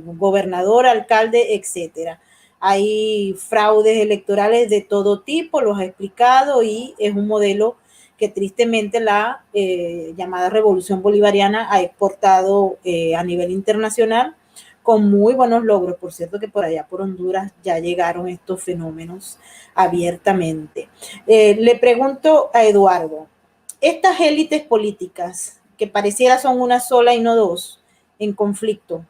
gobernador, alcalde, etcétera. Hay fraudes electorales de todo tipo, los ha explicado, y es un modelo que tristemente la llamada Revolución Bolivariana ha exportado a nivel internacional con muy buenos logros. Por cierto que por allá por Honduras ya llegaron estos fenómenos abiertamente. Le pregunto a Eduardo, estas élites políticas, que pareciera son una sola y no dos, en conflicto,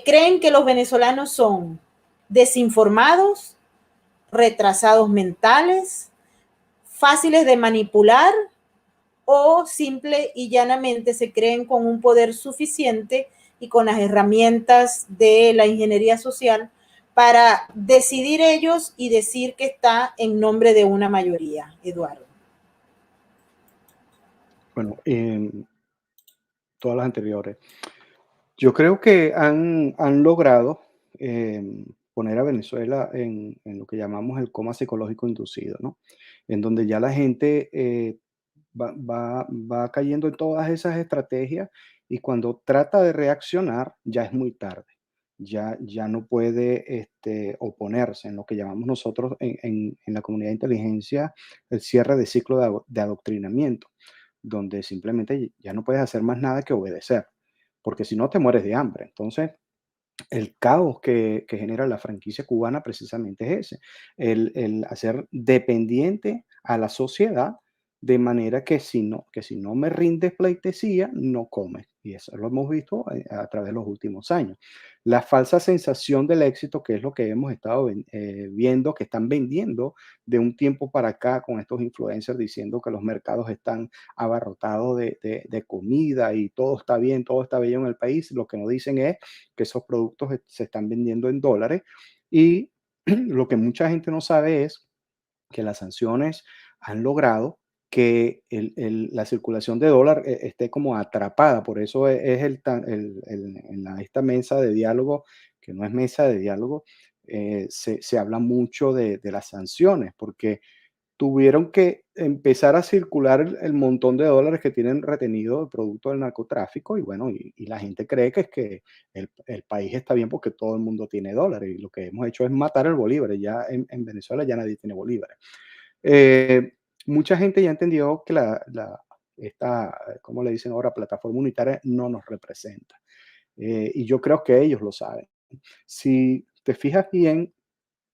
¿creen que los venezolanos son desinformados, retrasados mentales, fáciles de manipular, o simple y llanamente se creen con un poder suficiente y con las herramientas de la ingeniería social para decidir ellos y decir que está en nombre de una mayoría? Eduardo. Bueno, todas las anteriores. Yo creo que han logrado poner a Venezuela en lo que llamamos el coma psicológico inducido, ¿no? En donde ya la gente va cayendo en todas esas estrategias, y cuando trata de reaccionar ya es muy tarde. Ya no puede oponerse en lo que llamamos nosotros en la comunidad de inteligencia el cierre de ciclo de adoctrinamiento, donde simplemente ya no puedes hacer más nada que obedecer, porque si no te mueres de hambre. Entonces, el caos que genera la franquicia cubana precisamente es ese, el hacer dependiente a la sociedad, de manera que si no me rindes pleitesía, no comes. Y eso lo hemos visto a través de los últimos años. La falsa sensación del éxito, que es lo que hemos estado viendo, que están vendiendo de un tiempo para acá con estos influencers diciendo que los mercados están abarrotados de comida y todo está bello en el país. Lo que nos dicen es que esos productos se están vendiendo en dólares, y lo que mucha gente no sabe es que las sanciones han logrado que la circulación de dólar esté como atrapada. Por eso es esta mesa de diálogo, que no es mesa de diálogo, se habla mucho de las sanciones, porque tuvieron que empezar a circular el montón de dólares que tienen retenido el producto del narcotráfico, y bueno, y la gente cree que es que el país está bien porque todo el mundo tiene dólares, y lo que hemos hecho es matar el bolívar. Ya en Venezuela ya nadie tiene bolívares. Mucha gente ya entendió que esta, ¿cómo le dicen ahora?, plataforma unitaria no nos representa. Y yo creo que ellos lo saben. Si te fijas bien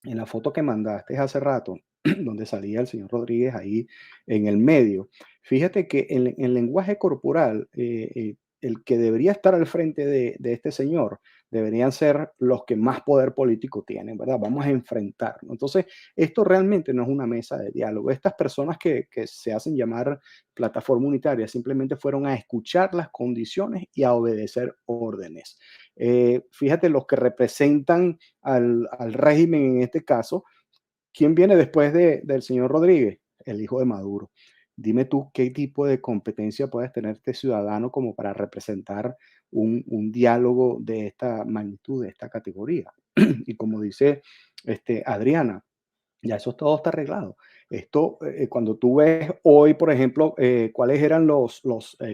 en la foto que mandaste hace rato, donde salía el señor Rodríguez ahí en el medio, fíjate que en el lenguaje corporal, el que debería estar al frente de este señor deberían ser los que más poder político tienen, ¿verdad? Vamos a enfrentarnos. Entonces, esto realmente no es una mesa de diálogo. Estas personas que se hacen llamar plataforma unitaria simplemente fueron a escuchar las condiciones y a obedecer órdenes. Fíjate, los que representan al régimen en este caso, ¿quién viene después del señor Rodríguez? El hijo de Maduro. Dime tú qué tipo de competencia puedes tener este ciudadano como para representar un diálogo de esta magnitud, de esta categoría. Y como dice Adriana, ya eso todo está arreglado. Esto, cuando tú ves hoy, por ejemplo, cuáles eran los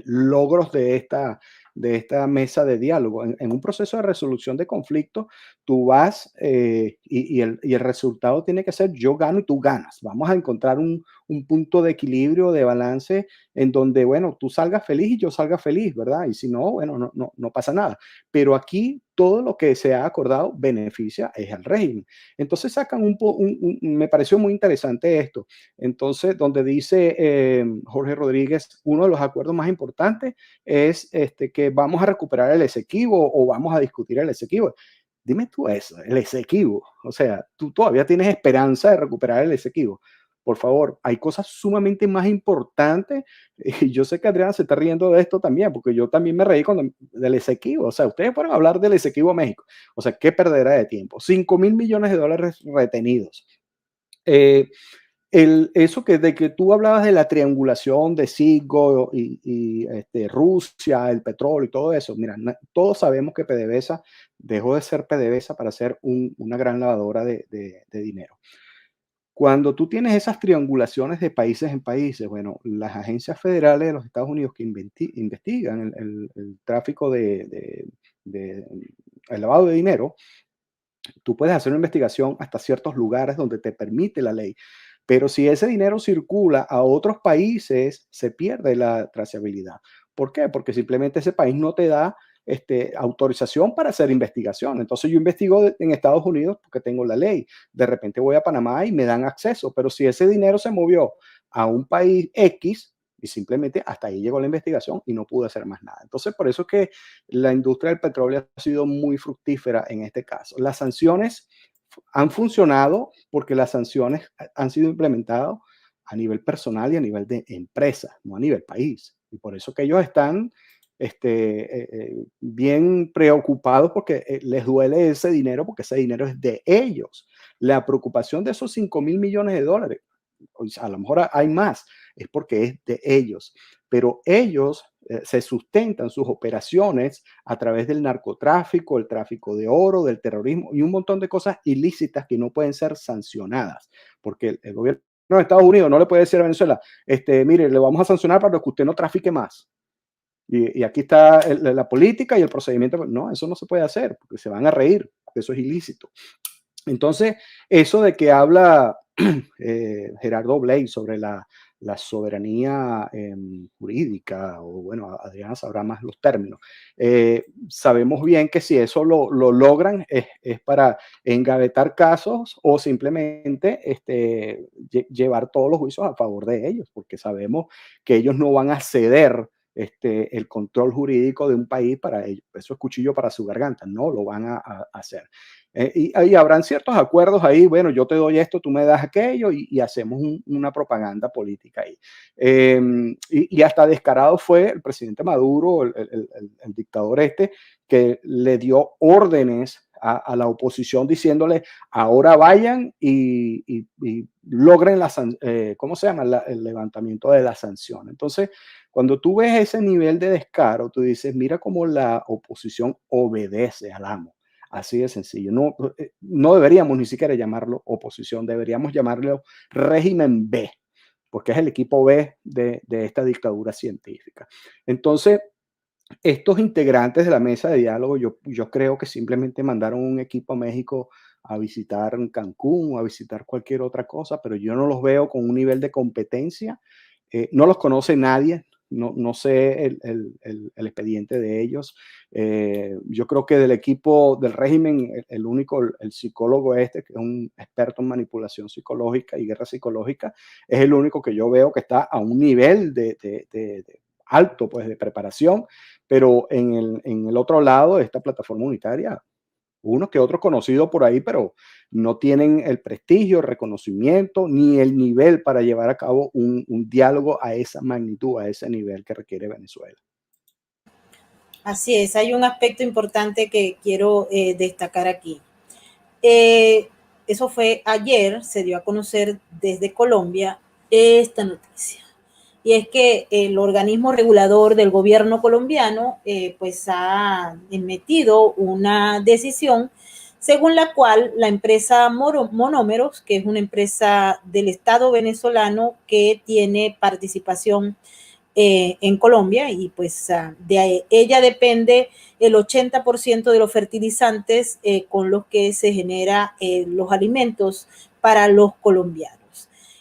logros de esta mesa de diálogo, en un proceso de resolución de conflictos, tú vas y el resultado tiene que ser yo gano y tú ganas. Vamos a encontrar un punto de equilibrio, de balance, en donde, bueno, tú salgas feliz y yo salga feliz, ¿verdad? Y si no, bueno, no pasa nada. Pero aquí todo lo que se ha acordado beneficia es al régimen. Entonces sacan me pareció muy interesante esto. Entonces, donde dice Jorge Rodríguez, uno de los acuerdos más importantes es que vamos a recuperar el Esequibo, o vamos a discutir el Esequibo. Dime tú eso, el Esequibo. O sea, tú todavía tienes esperanza de recuperar el Esequibo. Por favor, hay cosas sumamente más importantes. Y yo sé que Adriana se está riendo de esto también, porque yo también me reí del Esequibo. O sea, ustedes pueden hablar del Esequibo a México. O sea, qué perdera de tiempo. 5.000 millones de dólares retenidos. Eso de que tú hablabas de la triangulación de Citgo y Rusia, el petróleo y todo eso, mira, todos sabemos que PDVSA dejó de ser PDVSA para ser una gran lavadora de dinero. Cuando tú tienes esas triangulaciones de países en países, bueno, las agencias federales de los Estados Unidos que investigan el tráfico de el lavado de dinero, tú puedes hacer una investigación hasta ciertos lugares donde te permite la ley. Pero si ese dinero circula a otros países, se pierde la trazabilidad. ¿Por qué? Porque simplemente ese país no te da autorización para hacer investigación. Entonces yo investigo en Estados Unidos porque tengo la ley. De repente voy a Panamá y me dan acceso. Pero si ese dinero se movió a un país X y simplemente hasta ahí llegó la investigación y no pude hacer más nada. Entonces por eso es que la industria del petróleo ha sido muy fructífera en este caso. Las sanciones han funcionado porque las sanciones han sido implementadas a nivel personal y a nivel de empresa, no a nivel país. Y por eso que ellos están bien preocupados porque les duele ese dinero, porque ese dinero es de ellos. La preocupación de esos 5.000 millones de dólares, a lo mejor hay más, es porque es de ellos. Pero ellos se sustentan sus operaciones a través del narcotráfico, el tráfico de oro, del terrorismo y un montón de cosas ilícitas que no pueden ser sancionadas, porque el gobierno de Estados Unidos no le puede decir a Venezuela, mire, le vamos a sancionar para que usted no trafique más. Y aquí está la política y el procedimiento. No, eso no se puede hacer, porque se van a reír, porque eso es ilícito. Entonces, eso de que habla Gerardo Blake sobre la soberanía jurídica, o bueno, Adriana sabrá más los términos. Sabemos bien que si eso lo logran es para engavetar casos o simplemente llevar todos los juicios a favor de ellos, porque sabemos que ellos no van a ceder el control jurídico de un país para ellos. Eso es cuchillo para su garganta, no lo van a hacer. Y ahí habrán ciertos acuerdos ahí, bueno, yo te doy esto, tú me das aquello y hacemos una propaganda política ahí. Y hasta descarado fue el presidente Maduro, el dictador que le dio órdenes a la oposición diciéndole, ahora vayan y logren ¿cómo se llama? El levantamiento de la sanción. Entonces, cuando tú ves ese nivel de descaro, tú dices, mira cómo la oposición obedece al amo. Así de sencillo. No deberíamos ni siquiera llamarlo oposición, deberíamos llamarlo régimen B, porque es el equipo B de esta dictadura científica. Entonces, estos integrantes de la mesa de diálogo, yo creo que simplemente mandaron un equipo a México a visitar Cancún o a visitar cualquier otra cosa, pero yo no los veo con un nivel de competencia. No los conoce nadie. No sé el expediente de ellos. Yo creo que del equipo del régimen, el único, el psicólogo que es un experto en manipulación psicológica y guerra psicológica, es el único que yo veo que está a un nivel de alto, pues, de preparación, pero en el otro lado, esta plataforma unitaria, unos que otros conocidos por ahí, pero no tienen el prestigio, el reconocimiento, ni el nivel para llevar a cabo un diálogo a esa magnitud, a ese nivel que requiere Venezuela. Así es, hay un aspecto importante que quiero destacar aquí. Eso fue ayer, se dio a conocer desde Colombia esta noticia. Y es que el organismo regulador del gobierno colombiano pues ha emitido una decisión según la cual la empresa Monómeros, que es una empresa del Estado venezolano que tiene participación en Colombia y pues de ella depende el 80% de los fertilizantes con los que se genera los alimentos para los colombianos.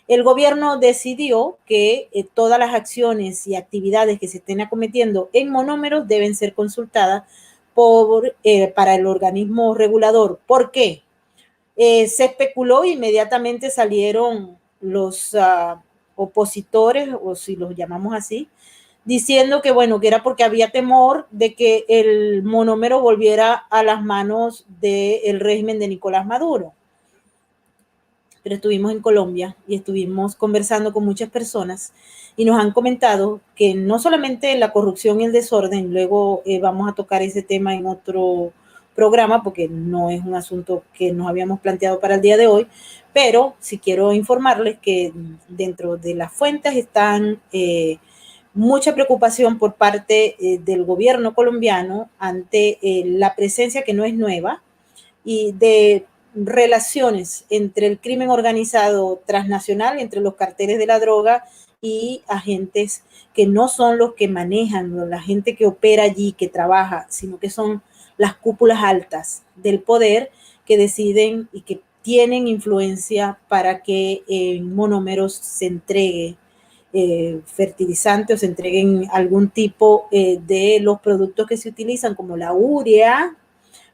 El gobierno decidió que todas las acciones y actividades que se estén acometiendo en Monómeros deben ser consultadas para el organismo regulador. ¿Por qué? Se especuló, inmediatamente salieron los opositores, o si los llamamos así, diciendo que bueno, que era porque había temor de que el monómero volviera a las manos del régimen de Nicolás Maduro. Pero estuvimos en Colombia y estuvimos conversando con muchas personas y nos han comentado que no solamente la corrupción y el desorden, luego vamos a tocar ese tema en otro programa porque no es un asunto que nos habíamos planteado para el día de hoy, pero sí quiero informarles que dentro de las fuentes están mucha preocupación por parte del gobierno colombiano ante la presencia que no es nueva y de relaciones entre el crimen organizado transnacional, entre los carteles de la droga y agentes que no son los que manejan, la gente que opera allí, que trabaja, sino que son las cúpulas altas del poder que deciden y que tienen influencia para que en monómeros se entregue fertilizante o se entreguen algún tipo de los productos que se utilizan, como la urea,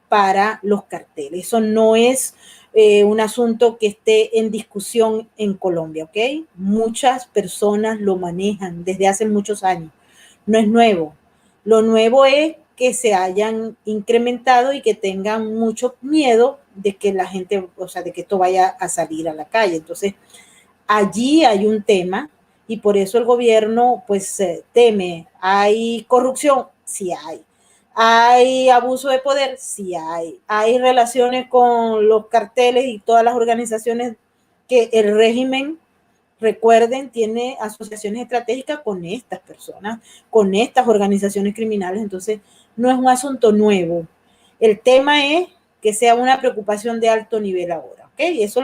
para los carteles. Eso no es un asunto que esté en discusión en Colombia, ¿ok? Muchas personas lo manejan desde hace muchos años. No es nuevo. Lo nuevo es que se hayan incrementado y que tengan mucho miedo de que la gente, o sea, de que esto vaya a salir a la calle. Entonces, allí hay un tema y por eso el gobierno pues teme. ¿Hay corrupción? Sí hay. ¿Hay abuso de poder? Sí hay. ¿Hay relaciones con los carteles y todas las organizaciones que el régimen, recuerden, tiene asociaciones estratégicas con estas personas, con estas organizaciones criminales? Entonces, no es un asunto nuevo. El tema es que sea una preocupación de alto nivel ahora, ¿ok? Y eso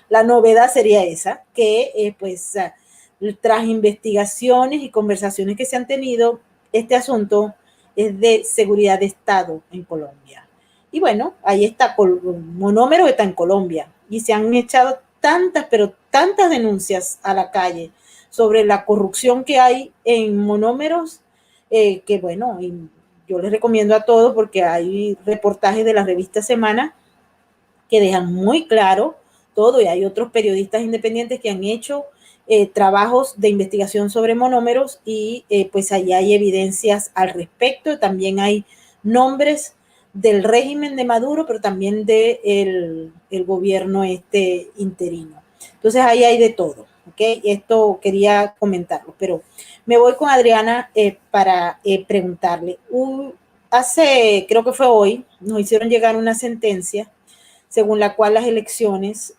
la novedad sería esa, que pues tras investigaciones y conversaciones que se han tenido, este asunto es de seguridad de Estado en Colombia. Y bueno, ahí está, Monómero está en Colombia y se han echado tantas, pero tantas denuncias a la calle sobre la corrupción que hay en Monómeros, que bueno, yo les recomiendo a todos porque hay reportajes de la revista Semana que dejan muy claro todo y hay otros periodistas independientes que han hecho trabajos de investigación sobre monómeros y pues ahí hay evidencias al respecto. También hay nombres del régimen de Maduro, pero también de el gobierno interino. Entonces ahí hay de todo, ¿ok? Esto quería comentarlo, pero me voy con Adriana para preguntarle. Hace, creo que fue hoy, nos hicieron llegar una sentencia según la cual las elecciones,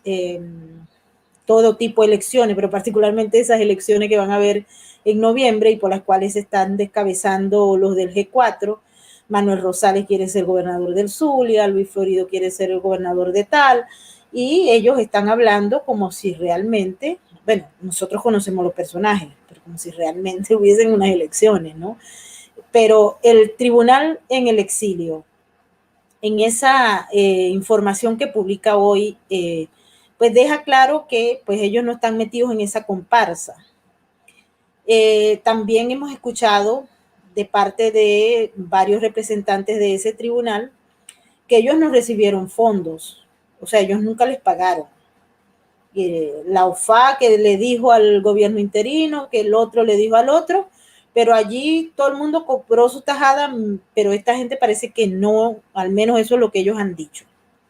todo tipo de elecciones, pero particularmente esas elecciones que van a haber en noviembre y por las cuales se están descabezando los del G4. Manuel Rosales quiere ser gobernador del Zulia, Luis Florido quiere ser el gobernador de tal, y ellos están hablando como si realmente, bueno, nosotros conocemos los personajes, pero como si realmente hubiesen unas elecciones, ¿no? Pero el tribunal en el exilio, en esa información que publica hoy, pues deja claro que pues ellos no están metidos en esa comparsa. También hemos escuchado de parte de varios representantes de ese tribunal que ellos no recibieron fondos, o sea, ellos nunca les pagaron. La OFA que le dijo al gobierno interino, que el otro le dijo al otro, pero allí todo el mundo cobró su tajada, pero esta gente parece que no, al menos eso es lo que ellos han dicho.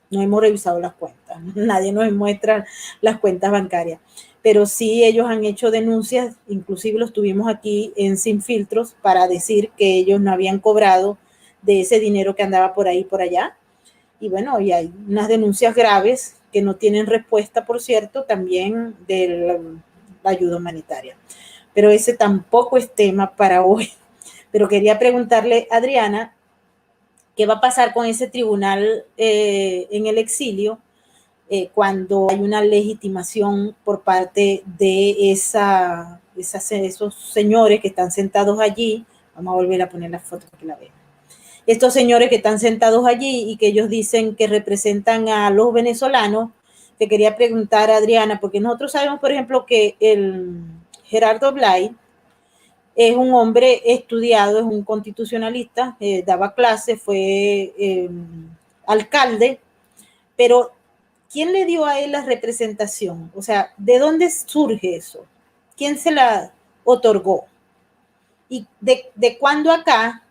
No hemos revisado las cuentas, nadie nos muestra las cuentas bancarias, pero sí ellos han hecho denuncias, inclusive los tuvimos aquí en Sin Filtros para decir que ellos no habían cobrado de ese dinero que andaba por ahí por allá. Y bueno, y hay unas denuncias graves que no tienen respuesta, por cierto, también de la ayuda humanitaria. Pero ese tampoco es tema para hoy. Pero quería preguntarle, Adriana, ¿qué va a pasar con ese tribunal en el exilio cuando hay una legitimación por parte de esos señores que están sentados allí? Vamos a volver a poner la foto para que la vean. Estos señores que están sentados allí y que ellos dicen que representan a los venezolanos. Te quería preguntar, Adriana, porque nosotros sabemos, por ejemplo, que el Gerardo Blay es un hombre estudiado, es un constitucionalista, daba clases, fue alcalde, pero ¿quién le dio a él la representación? O sea, ¿de dónde surge eso? ¿Quién se la otorgó? ¿Y de cuándo acá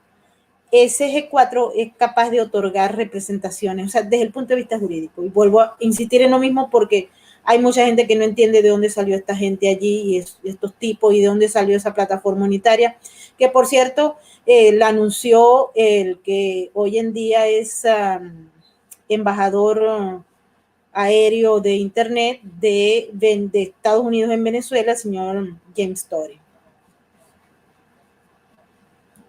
ese G4 es capaz de otorgar representaciones, o sea, desde el punto de vista jurídico? Y vuelvo a insistir en lo mismo porque hay mucha gente que no entiende de dónde salió esta gente allí y estos tipos y de dónde salió esa plataforma unitaria, que por cierto la anunció el que hoy en día es embajador aéreo de Internet de Estados Unidos en Venezuela, el señor James Tory.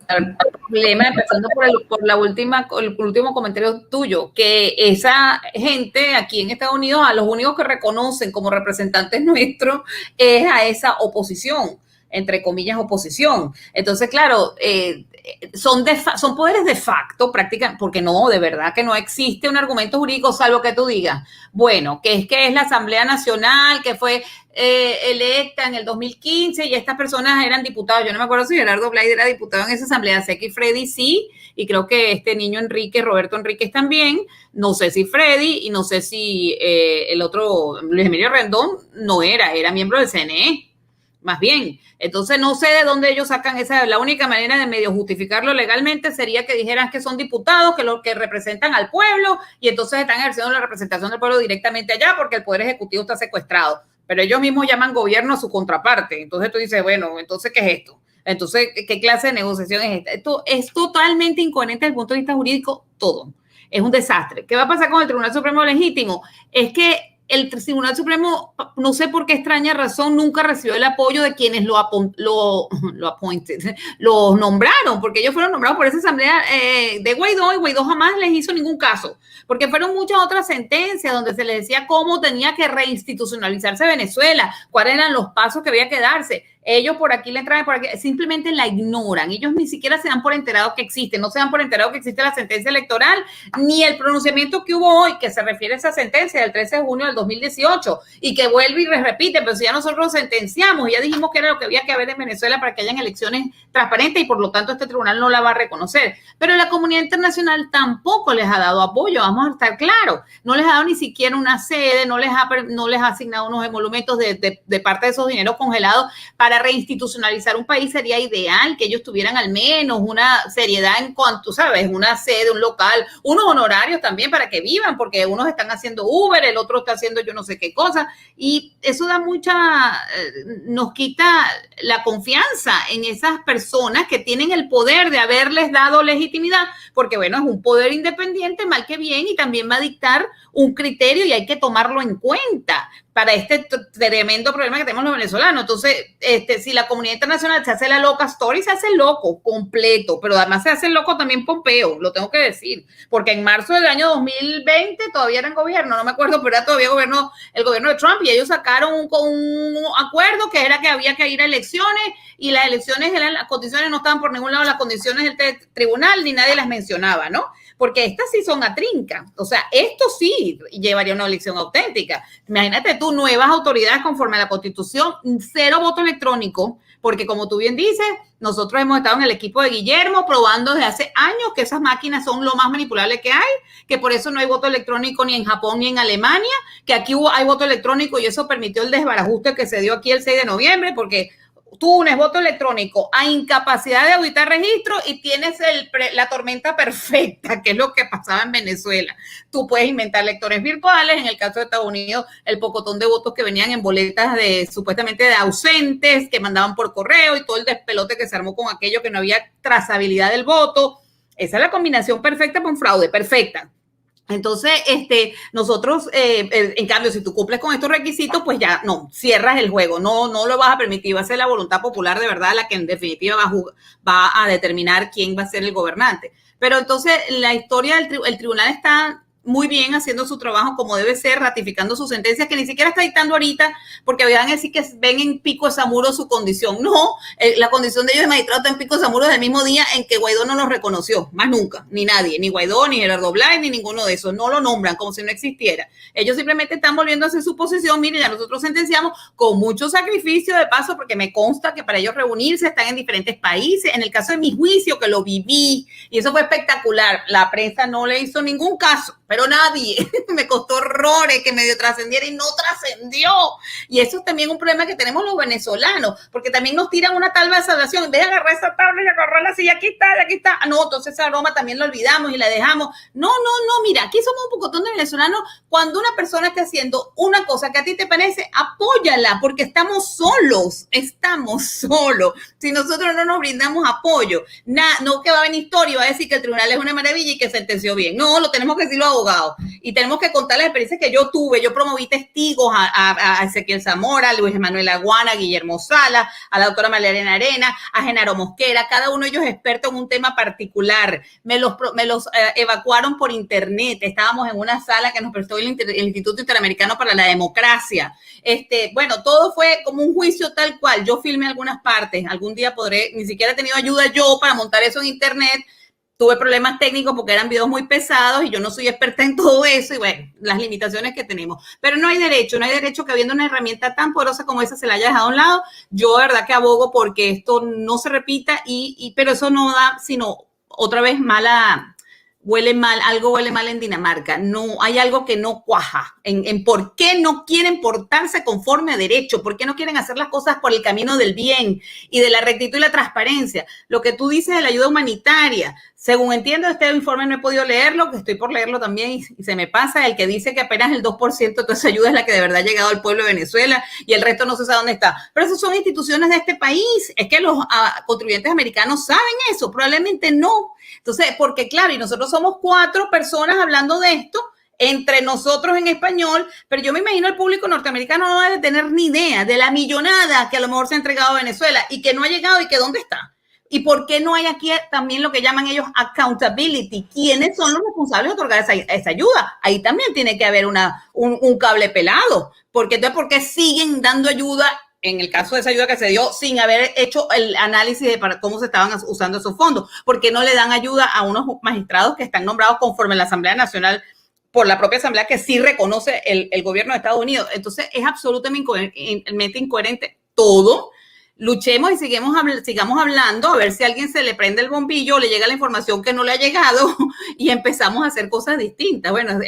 El problema, empezando por el último comentario tuyo, que esa gente aquí en Estados Unidos, a los únicos que reconocen como representantes nuestros es a esa oposición, entre comillas, oposición. Entonces, claro, son poderes de facto, prácticamente, porque no, de verdad que no existe un argumento jurídico, salvo que tú digas, bueno, que es la Asamblea Nacional, que fue electa en el 2015 y estas personas eran diputados. Yo no me acuerdo si Gerardo Blay era diputado en esa asamblea, sé que Freddy sí, y creo que este niño Enrique, Roberto Enríquez también, no sé si Freddy y no sé si el otro, Luis Emilio Rendón, no era miembro del CNE, más bien. Entonces no sé de dónde ellos sacan esa, la única manera de medio justificarlo legalmente sería que dijeran que son diputados, que los que representan al pueblo y entonces están ejerciendo la representación del pueblo directamente allá porque el poder ejecutivo está secuestrado. Pero ellos mismos llaman gobierno a su contraparte. Entonces tú dices, bueno, entonces, ¿qué es esto? Entonces, ¿qué clase de negociación es esta? Esto es totalmente incoherente desde el punto de vista jurídico, todo. Es un desastre. ¿Qué va a pasar con el Tribunal Supremo Legítimo? Es que el Tribunal Supremo, no sé por qué extraña razón, nunca recibió el apoyo de quienes lo nombraron, porque ellos fueron nombrados por esa asamblea de Guaidó, y Guaidó jamás les hizo ningún caso, porque fueron muchas otras sentencias donde se les decía cómo tenía que reinstitucionalizarse Venezuela, cuáles eran los pasos que había que darse. Ellos por aquí le traen, por aquí, simplemente la ignoran. Ellos ni siquiera se dan por enterados que existe, no se dan por enterados que existe la sentencia electoral, ni el pronunciamiento que hubo hoy, que se refiere a esa sentencia del 13 de junio del 2018, y que vuelve y repite, pero si ya nosotros sentenciamos, ya dijimos que era lo que había que haber en Venezuela para que hayan elecciones transparentes, y por lo tanto este tribunal no la va a reconocer. Pero la comunidad internacional tampoco les ha dado apoyo, vamos a estar claros, no les ha dado ni siquiera una sede, no les ha asignado unos emolumentos de parte de esos dineros congelados para reinstitucionalizar un país. Sería ideal que ellos tuvieran al menos una seriedad en cuanto, ¿sabes? Una sede, un local, unos honorarios también para que vivan, porque unos están haciendo Uber, el otro está haciendo yo no sé qué cosa, y eso da nos quita la confianza en esas personas que tienen el poder de haberles dado legitimidad, porque bueno, es un poder independiente, mal que bien, y también va a dictar un criterio y hay que tomarlo en cuenta para este tremendo problema que tenemos los venezolanos. Entonces, si la comunidad internacional se hace la loca story, se hace loco completo, pero además se hace loco también Pompeo, lo tengo que decir, porque en marzo del año 2020 todavía era en gobierno, no me acuerdo, pero era todavía el gobierno de Trump, y ellos sacaron un acuerdo que era que había que ir a elecciones, y las elecciones, las condiciones no estaban por ningún lado, las condiciones del tribunal, ni nadie las mencionaba, ¿no? Porque estas sí son a trinca, o sea, esto sí llevaría a una elección auténtica. Imagínate tú, nuevas autoridades conforme a la Constitución, 0 voto electrónico, porque como tú bien dices, nosotros hemos estado en el equipo de Guillermo probando desde hace años que esas máquinas son lo más manipulable que hay, que por eso no hay voto electrónico ni en Japón ni en Alemania, que aquí hay voto electrónico y eso permitió el desbarajuste que se dio aquí el 6 de noviembre, porque tú unes voto electrónico a incapacidad de auditar registro y tienes la tormenta perfecta, que es lo que pasaba en Venezuela. Tú puedes inventar lectores virtuales, en el caso de Estados Unidos, el pocotón de votos que venían en boletas supuestamente de ausentes, que mandaban por correo, y todo el despelote que se armó con aquello, que no había trazabilidad del voto. Esa es la combinación perfecta para un fraude, perfecta. Entonces, nosotros, en cambio, si tú cumples con estos requisitos, pues ya no, cierras el juego, no lo vas a permitir, va a ser la voluntad popular de verdad la que en definitiva va a determinar quién va a ser el gobernante. Pero entonces la historia el tribunal está muy bien haciendo su trabajo como debe ser, ratificando sus sentencias, que ni siquiera está dictando ahorita, porque van a decir que ven en pico de Zamuro su condición. No, la condición de ellos de magistrado está en pico de Zamuro desde el mismo día en que Guaidó no los reconoció, más nunca, ni nadie, ni Guaidó, ni Gerardo Blay, ni ninguno de esos, no lo nombran como si no existiera. Ellos simplemente están volviendo a hacer su posición. Miren, ya nosotros sentenciamos con mucho sacrificio de paso, porque me consta que para ellos reunirse están en diferentes países. En el caso de mi juicio, que lo viví, y eso fue espectacular, la prensa no le hizo ningún caso, pero nadie, me costó horrores que medio trascendiera y no trascendió. Y eso es también un problema que tenemos los venezolanos, porque también nos tiran una tabla de salvación, en vez de agarrar esa tabla y agarrarla así, aquí está, no, entonces esa broma también la olvidamos y la dejamos. No, mira, aquí somos un pocotón de venezolanos. Cuando una persona está haciendo una cosa que a ti te parece, apóyala, porque estamos solos. Si nosotros no nos brindamos apoyo, no que va a venir historia y va a decir que el tribunal es una maravilla y que sentenció bien. No, lo tenemos que decirlo ahora. abogados y tenemos que contar las experiencias que yo tuve. Yo promoví testigos a Ezequiel Zamora, a Luis Manuel Aguana, a Guillermo Sala, a la doctora María Elena Arena, a Genaro Mosquera, cada uno de ellos expertos en un tema particular. Me los evacuaron por internet. Estábamos en una sala que nos prestó el Instituto Interamericano para la Democracia. Bueno, todo fue como un juicio tal cual. Yo filmé algunas partes. Algún día podré, ni siquiera he tenido ayuda yo para montar eso en internet. Tuve problemas técnicos porque eran videos muy pesados y yo no soy experta en todo eso y bueno, las limitaciones que tenemos. Pero no hay derecho que habiendo una herramienta tan poderosa como esa se la haya dejado a un lado. Yo de verdad que abogo porque esto no se repita pero eso no da sino otra vez algo huele mal en Dinamarca. No, hay algo que no cuaja en por qué no quieren portarse conforme a derecho, por qué no quieren hacer las cosas por el camino del bien y de la rectitud y la transparencia. Lo que tú dices de la ayuda humanitaria, según entiendo, este informe no he podido leerlo, que estoy por leerlo también y se me pasa, el que dice que apenas el 2% de toda esa ayuda es la que de verdad ha llegado al pueblo de Venezuela y el resto no se sabe dónde está. Pero esas son instituciones de este país. Es que los contribuyentes americanos saben eso, probablemente no. Entonces, porque claro, y nosotros somos 4 personas hablando de esto, entre nosotros en español, pero yo me imagino el público norteamericano no debe tener ni idea de la millonada que a lo mejor se ha entregado a Venezuela y que no ha llegado y que dónde está. ¿Y por qué no hay aquí también lo que llaman ellos accountability? ¿Quiénes son los responsables de otorgar esa ayuda? Ahí también tiene que haber un cable pelado. Porque entonces, ¿por qué siguen dando ayuda en el caso de esa ayuda que se dio sin haber hecho el análisis de para cómo se estaban usando esos fondos? ¿Por qué no le dan ayuda a unos magistrados que están nombrados conforme a la Asamblea Nacional por la propia Asamblea que sí reconoce el gobierno de Estados Unidos? Entonces, es absolutamente incoherente todo. Luchemos y sigamos hablando, a ver si a alguien se le prende el bombillo, le llega la información que no le ha llegado y empezamos a hacer cosas distintas. Bueno,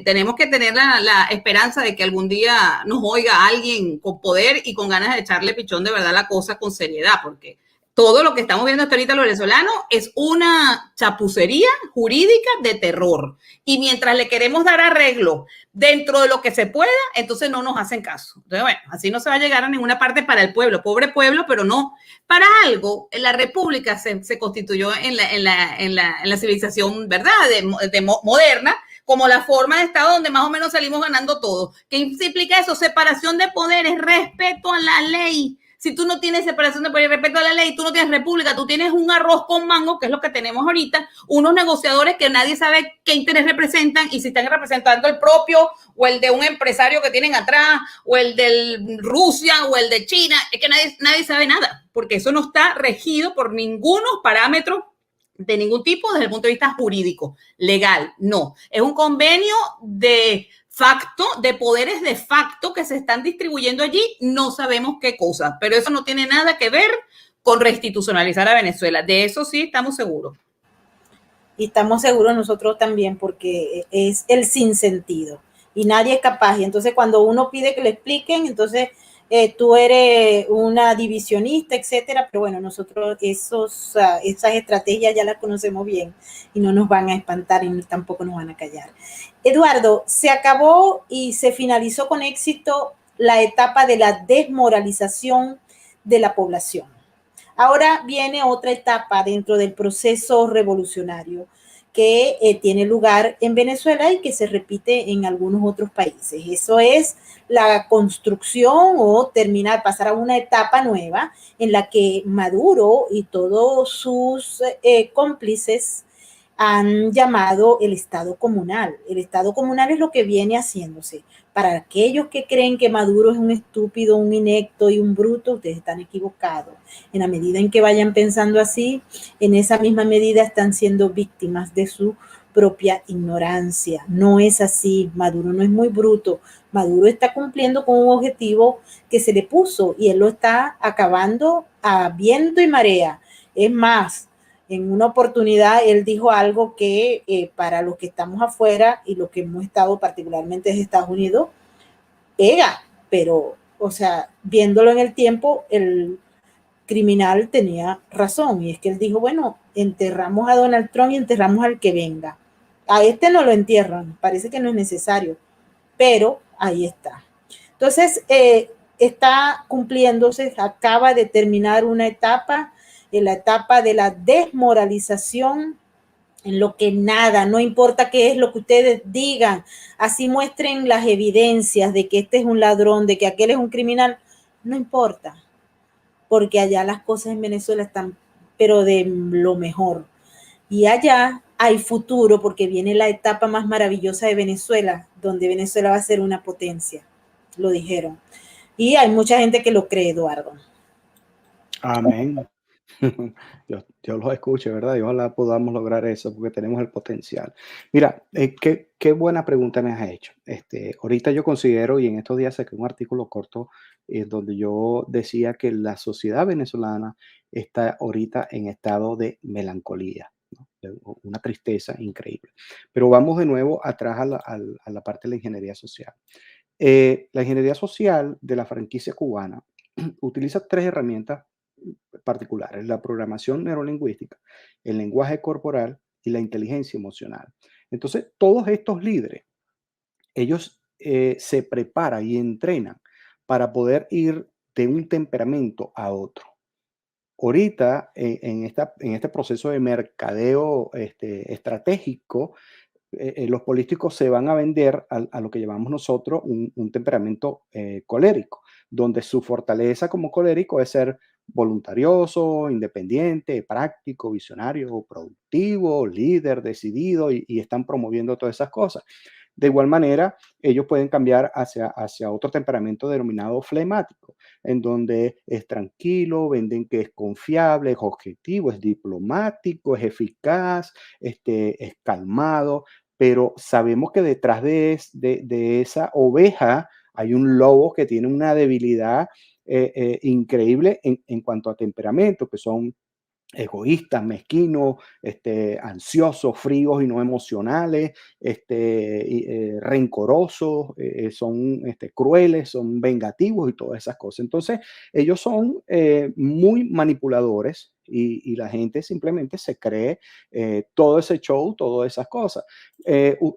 tenemos que tener la esperanza de que algún día nos oiga alguien con poder y con ganas de echarle pichón de verdad la cosa con seriedad, porque todo lo que estamos viendo hasta ahorita los venezolanos es una chapucería jurídica de terror. Y mientras le queremos dar arreglo dentro de lo que se pueda, entonces no nos hacen caso. Entonces, bueno, así no se va a llegar a ninguna parte para el pueblo. Pobre pueblo, pero no. Para algo, la república se constituyó en la civilización, ¿verdad?, moderna, como la forma de Estado donde más o menos salimos ganando todo. ¿Qué implica eso? Separación de poderes, respeto a la ley. Si tú no tienes separación de poder y respeto a la ley, tú no tienes república, tú tienes un arroz con mango, que es lo que tenemos ahorita, unos negociadores que nadie sabe qué interés representan y si están representando el propio o el de un empresario que tienen atrás o el de Rusia o el de China, es que nadie sabe nada, porque eso no está regido por ningunos parámetros de ningún tipo desde el punto de vista jurídico, legal, no. Es un convenio de facto, de poderes de facto que se están distribuyendo allí, no sabemos qué cosa, pero eso no tiene nada que ver con reinstitucionalizar a Venezuela, de eso sí estamos seguros. Y estamos seguros nosotros también porque es el sinsentido y nadie es capaz, y entonces cuando uno pide que le expliquen, entonces tú eres una divisionista, etcétera, pero bueno, nosotros esas estrategias ya las conocemos bien y no nos van a espantar y tampoco nos van a callar. Eduardo, se acabó y se finalizó con éxito la etapa de la desmoralización de la población. Ahora viene otra etapa dentro del proceso revolucionario que tiene lugar en Venezuela y que se repite en algunos otros países. Eso es la construcción o pasar a una etapa nueva en la que Maduro y todos sus cómplices han llamado el Estado comunal. El Estado comunal es lo que viene haciéndose. Para aquellos que creen que Maduro es un estúpido, un inepto y un bruto, ustedes están equivocados. En la medida en que vayan pensando así, en esa misma medida están siendo víctimas de su propia ignorancia. No es así. Maduro no es muy bruto. Maduro está cumpliendo con un objetivo que se le puso y él lo está acabando a viento y marea. Es más, en una oportunidad él dijo algo que para los que estamos afuera y los que hemos estado particularmente desde Estados Unidos, pega, pero, o sea, viéndolo en el tiempo, el criminal tenía razón y es que él dijo, bueno, enterramos a Donald Trump y enterramos al que venga. A este no lo entierran, parece que no es necesario, pero ahí está. Entonces, está cumpliéndose, acaba de terminar una etapa, en la etapa de la desmoralización en lo que nada, no importa qué es lo que ustedes digan, así muestren las evidencias de que este es un ladrón, de que aquel es un criminal, no importa, porque allá las cosas en Venezuela están, pero de lo mejor. Y allá hay futuro porque viene la etapa más maravillosa de Venezuela, donde Venezuela va a ser una potencia, lo dijeron. Y hay mucha gente que lo cree, Eduardo. Amén. Dios los escuche, ¿verdad? Y ojalá podamos lograr eso porque tenemos el potencial. Mira, qué buena pregunta me has hecho. Ahorita yo considero, y en estos días saqué un artículo corto donde yo decía que la sociedad venezolana está ahorita en estado de melancolía, ¿no? De una tristeza increíble. Pero vamos de nuevo atrás a la parte de la ingeniería social. La ingeniería social de la franquicia cubana utiliza tres herramientas particulares: la programación neurolingüística, el lenguaje corporal y la inteligencia emocional. Entonces, todos estos líderes, ellos se preparan y entrenan para poder ir de un temperamento a otro. Ahorita, en este proceso de mercadeo estratégico, los políticos se van a vender a lo que llamamos nosotros un temperamento colérico, donde su fortaleza como colérico es ser voluntarioso, independiente, práctico, visionario, productivo, líder, decidido, y están promoviendo todas esas cosas. De igual manera, ellos pueden cambiar hacia otro temperamento denominado flemático, en donde es tranquilo, venden que es confiable, es objetivo, es diplomático, es eficaz, es calmado, pero sabemos que detrás de esa oveja hay un lobo que tiene una debilidad increíble en cuanto a temperamento, que son egoístas, mezquinos, ansiosos, fríos y no emocionales, rencorosos, son crueles, son vengativos y todas esas cosas. Entonces, ellos son muy manipuladores y la gente simplemente se cree todo ese show, todas esas cosas.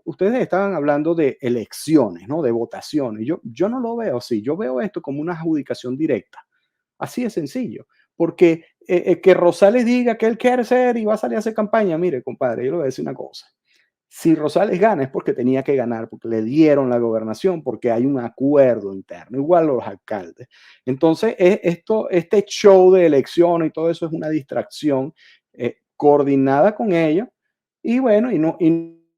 Ustedes estaban hablando de elecciones, ¿no? De votaciones. Yo no lo veo así, yo veo esto como una adjudicación directa. Así de sencillo. Porque que Rosales diga que él quiere ser y va a salir a hacer campaña, mire, compadre, yo le voy a decir una cosa. Si Rosales gana es porque tenía que ganar, porque le dieron la gobernación, porque hay un acuerdo interno, igual los alcaldes. Entonces, este show de elecciones y todo eso es una distracción coordinada con ellos. Y bueno, y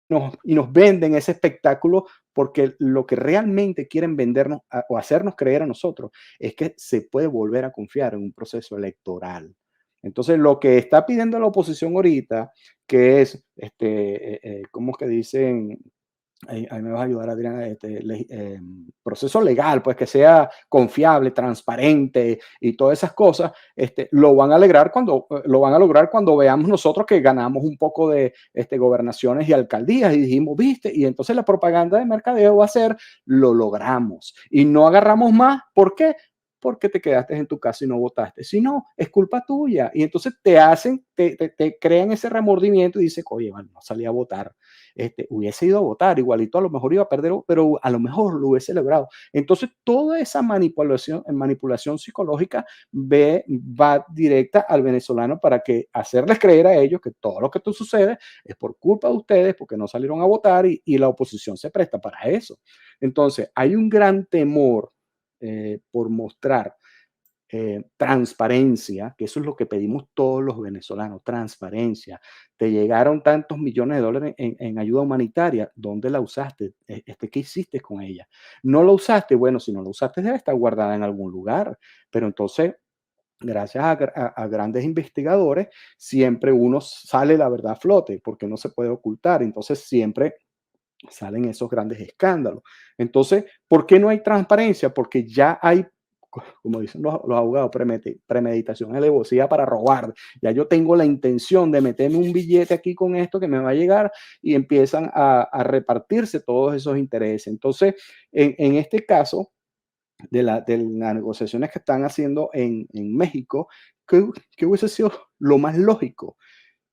nos venden ese espectáculo porque lo que realmente quieren vendernos o hacernos creer a nosotros es que se puede volver a confiar en un proceso electoral. Entonces, lo que está pidiendo la oposición ahorita, que es, ¿cómo es que dicen? Ahí me vas a ayudar, Adriana, proceso legal, pues que sea confiable, transparente y todas esas cosas, lo van a lograr cuando veamos nosotros que ganamos un poco de gobernaciones y alcaldías y dijimos, viste, y entonces la propaganda de mercadeo va a ser, lo logramos y no agarramos más. ¿Por qué? Porque te quedaste en tu casa y no votaste. Si no, es culpa tuya. Y entonces te crean ese remordimiento y dices, oye, bueno, no salí a votar. Hubiese ido a votar, igualito a lo mejor iba a perder, pero a lo mejor lo hubiese logrado. Entonces, toda esa manipulación psicológica va directa al venezolano para que hacerles creer a ellos que todo lo que sucede es por culpa de ustedes, porque no salieron a votar y la oposición se presta para eso. Entonces, hay un gran temor por mostrar transparencia, que eso es lo que pedimos todos los venezolanos, transparencia. Te llegaron tantos millones de dólares en ayuda humanitaria, ¿dónde la usaste? ¿Qué hiciste con ella? ¿No lo usaste? Bueno, si no lo usaste debe estar guardada en algún lugar, pero entonces gracias a grandes investigadores, siempre uno sale la verdad a flote, porque no se puede ocultar, entonces siempre salen esos grandes escándalos. Entonces, ¿por qué no hay transparencia? Porque ya hay, como dicen los abogados, premeditación, alevosía para robar. Ya yo tengo la intención de meterme un billete aquí con esto que me va a llegar y empiezan a repartirse todos esos intereses. Entonces, en este caso de las negociaciones que están haciendo en México, ¿qué hubiese sido lo más lógico?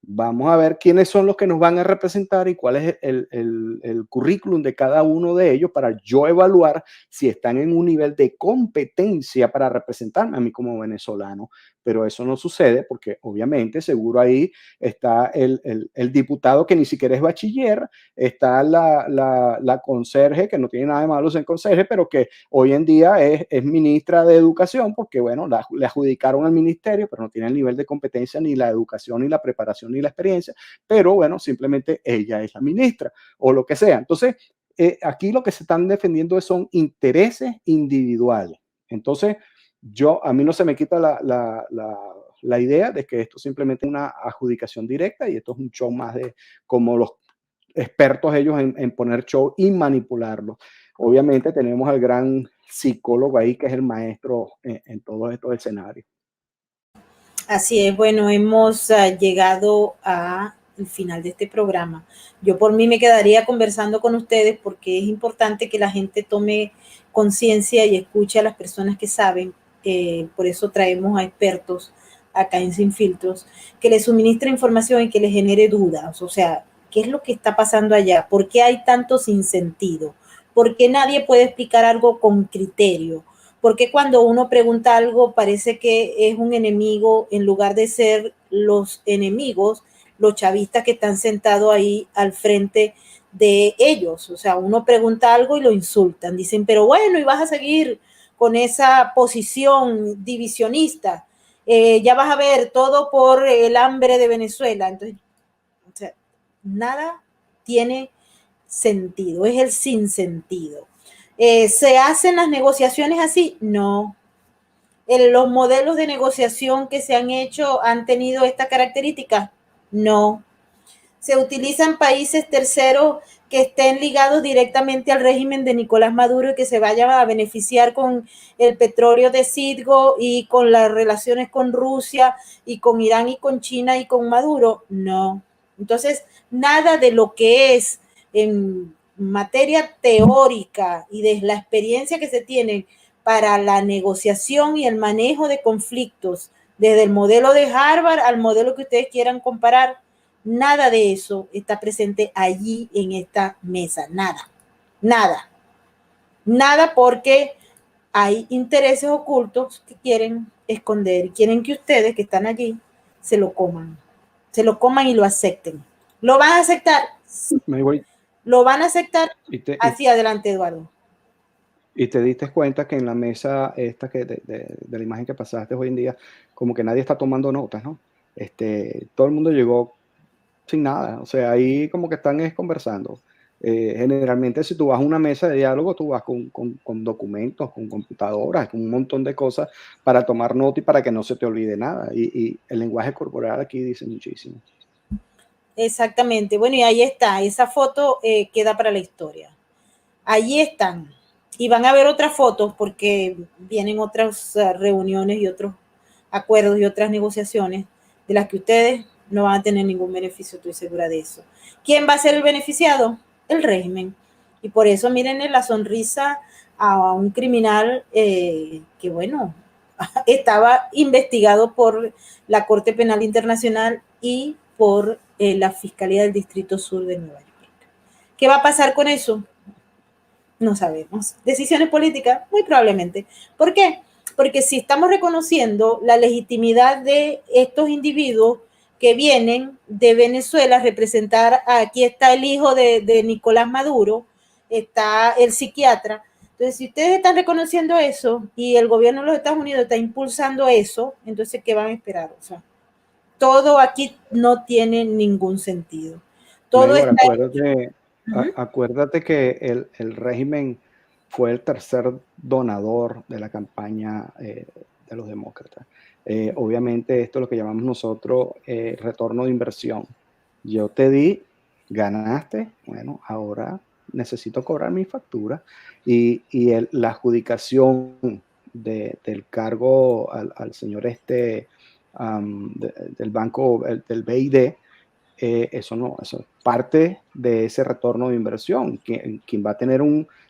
Vamos a ver quiénes son los que nos van a representar y cuál es el currículum de cada uno de ellos para yo evaluar si están en un nivel de competencia para representarme a mí como venezolano. Pero eso no sucede porque obviamente seguro ahí está el diputado que ni siquiera es bachiller, está la conserje, que no tiene nada de malo ser conserje, pero que hoy en día es ministra de educación porque, bueno, le adjudicaron al ministerio, pero no tiene el nivel de competencia, ni la educación, ni la preparación, ni la experiencia, pero bueno, simplemente ella es la ministra o lo que sea. Entonces, aquí lo que se están defendiendo son intereses individuales. Entonces, a mí no se me quita la idea de que esto simplemente es una adjudicación directa y esto es un show más de como los expertos ellos en poner show y manipularlo. Obviamente tenemos al gran psicólogo ahí que es el maestro en todos estos escenarios. Así es, bueno, hemos llegado al final de este programa. Yo por mí me quedaría conversando con ustedes porque es importante que la gente tome conciencia y escuche a las personas que saben. Por eso traemos a expertos acá en Sin Filtros, que les suministre información y que les genere dudas. O sea, ¿qué es lo que está pasando allá? ¿Por qué hay tanto sinsentido? ¿Por qué nadie puede explicar algo con criterio? Porque cuando uno pregunta algo parece que es un enemigo en lugar de ser los enemigos, los chavistas que están sentados ahí al frente de ellos. O sea, uno pregunta algo y lo insultan. Dicen, pero bueno, y vas a seguir con esa posición divisionista. Ya vas a ver todo por el hambre de Venezuela. Entonces, o sea, nada tiene sentido, es el sinsentido. ¿Se hacen las negociaciones así? No. ¿Los modelos de negociación que se han hecho han tenido esta característica? No. ¿Se utilizan países terceros que estén ligados directamente al régimen de Nicolás Maduro y que se vayan a beneficiar con el petróleo de Citgo y con las relaciones con Rusia y con Irán y con China y con Maduro? No. Entonces, nada de lo que es en materia teórica y de la experiencia que se tiene para la negociación y el manejo de conflictos, desde el modelo de Harvard al modelo que ustedes quieran comparar, nada de eso está presente allí en esta mesa, nada, nada, nada, porque hay intereses ocultos que quieren esconder, quieren que ustedes que están allí se lo coman y lo acepten. ¿Lo van a aceptar? Me voy. ¿Lo van a aceptar? Hacia adelante, Eduardo. Y te diste cuenta que en la mesa esta de la imagen que pasaste hoy en día, como que nadie está tomando notas, ¿no? Todo el mundo llegó sin nada, o sea, ahí como que están conversando. Generalmente si tú vas a una mesa de diálogo, tú vas con documentos, con computadoras, con un montón de cosas para tomar nota y para que no se te olvide nada. Y el lenguaje corporal aquí dice muchísimo. Exactamente. Bueno, y ahí está. Esa foto queda para la historia. Allí están. Y van a ver otras fotos porque vienen otras reuniones y otros acuerdos y otras negociaciones de las que ustedes no van a tener ningún beneficio, estoy segura de eso. ¿Quién va a ser el beneficiado? El régimen. Y por eso miren la sonrisa a un criminal que, bueno, estaba investigado por la Corte Penal Internacional y por la Fiscalía del Distrito Sur de Nueva York. ¿Qué va a pasar con eso? No sabemos. ¿Decisiones políticas? Muy probablemente. ¿Por qué? Porque si estamos reconociendo la legitimidad de estos individuos que vienen de Venezuela a representar, aquí está el hijo de Nicolás Maduro, está el psiquiatra. Entonces, si ustedes están reconociendo eso y el gobierno de los Estados Unidos está impulsando eso, entonces, ¿qué van a esperar? O sea, todo aquí no tiene ningún sentido. Todo está... Acuérdate que el régimen fue el tercer donador de la campaña de los demócratas. Obviamente esto es lo que llamamos nosotros retorno de inversión. Yo te di, ganaste, bueno, ahora necesito cobrar mi factura y la adjudicación del cargo al señor del banco, del BID, eso es parte de ese retorno de inversión, quien va a tener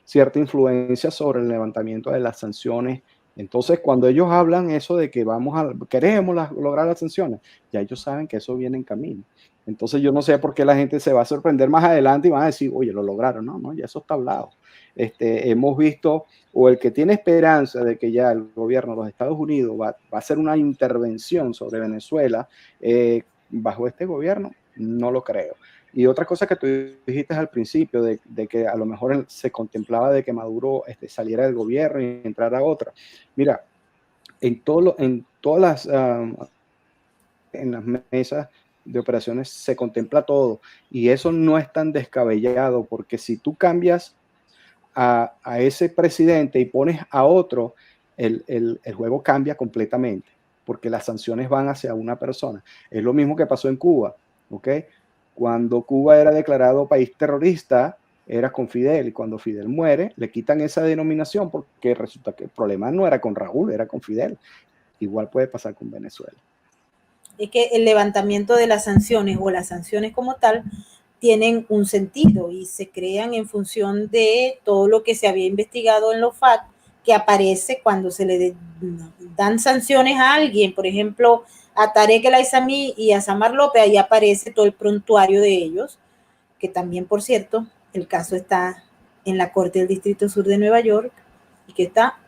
cierta influencia sobre el levantamiento de las sanciones. Entonces, cuando ellos hablan eso de que queremos lograr las sanciones, ya ellos saben que eso viene en camino. Entonces yo no sé por qué la gente se va a sorprender más adelante y van a decir, oye, lo lograron. No, no, ya eso está hablado. Hemos visto, o el que tiene esperanza de que ya el gobierno de los Estados Unidos va a hacer una intervención sobre Venezuela bajo este gobierno, no lo creo. Y otra cosa que tú dijiste al principio, de que a lo mejor se contemplaba de que Maduro saliera del gobierno y entrara a otra. Mira, en todas en las mesas de operaciones se contempla todo, y eso no es tan descabellado, porque si tú cambias a ese presidente y pones a otro, el juego cambia completamente, porque las sanciones van hacia una persona. Es lo mismo que pasó en Cuba, ¿ok? Cuando Cuba era declarado país terrorista, era con Fidel, y cuando Fidel muere, le quitan esa denominación, porque resulta que el problema no era con Raúl, era con Fidel. Igual puede pasar con Venezuela. Es que el levantamiento de las sanciones o las sanciones como tal tienen un sentido y se crean en función de todo lo que se había investigado en los FAT, que aparece cuando se le dan sanciones a alguien, por ejemplo, a Tarek El Aizami y a Samar López, ahí aparece todo el prontuario de ellos, que también, por cierto, el caso está en la Corte del Distrito Sur de Nueva York y que está,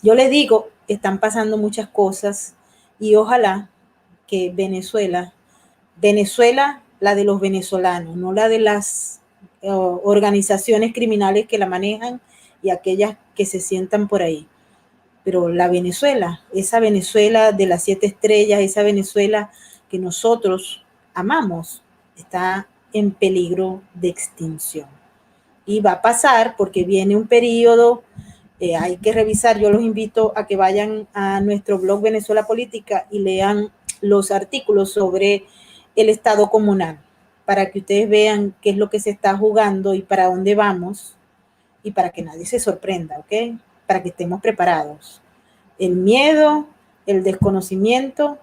yo les digo, están pasando muchas cosas y ojalá que Venezuela, la de los venezolanos, no la de las organizaciones criminales que la manejan y aquellas que se sientan por ahí. Pero la Venezuela, esa Venezuela de las 7 estrellas, esa Venezuela que nosotros amamos, está en peligro de extinción. Y va a pasar porque viene un periodo, hay que revisar, yo los invito a que vayan a nuestro blog Venezuela Política y lean los artículos sobre el Estado comunal, para que ustedes vean qué es lo que se está jugando y para dónde vamos, y para que nadie se sorprenda, ¿ok? Para que estemos preparados. El miedo, el desconocimiento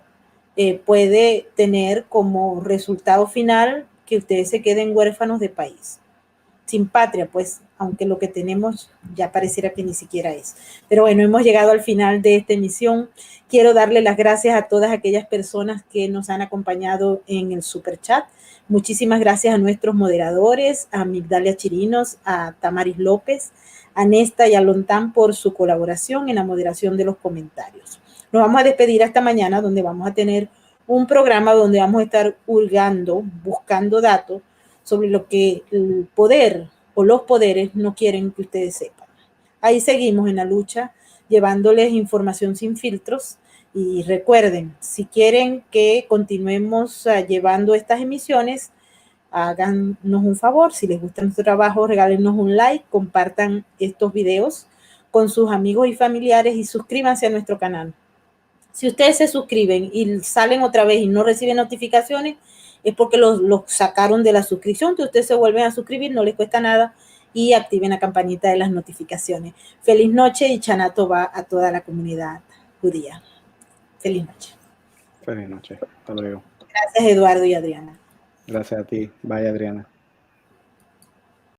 puede tener como resultado final que ustedes se queden huérfanos de país, sin patria, pues, aunque lo que tenemos ya pareciera que ni siquiera es. Pero bueno, hemos llegado al final de esta emisión. Quiero darle las gracias a todas aquellas personas que nos han acompañado en el super chat. Muchísimas gracias a nuestros moderadores, a Migdalia Chirinos, a Tamaris López, a Nesta y a Lontán por su colaboración en la moderación de los comentarios. Nos vamos a despedir hasta mañana, donde vamos a tener un programa donde vamos a estar hurgando, buscando datos sobre lo que el poder o los poderes no quieren que ustedes sepan. Ahí seguimos en la lucha, llevándoles información sin filtros. Y recuerden, si quieren que continuemos llevando estas emisiones, háganos un favor. Si les gusta nuestro trabajo, regálenos un like, compartan estos videos con sus amigos y familiares y suscríbanse a nuestro canal. Si ustedes se suscriben y salen otra vez y no reciben notificaciones, es porque los sacaron de la suscripción, que ustedes se vuelven a suscribir, no les cuesta nada, y activen la campanita de las notificaciones. Feliz noche y Chanato va a toda la comunidad judía. Feliz noche. Feliz noche. Hasta luego. Gracias, Eduardo y Adriana. Gracias a ti. Bye, Adriana.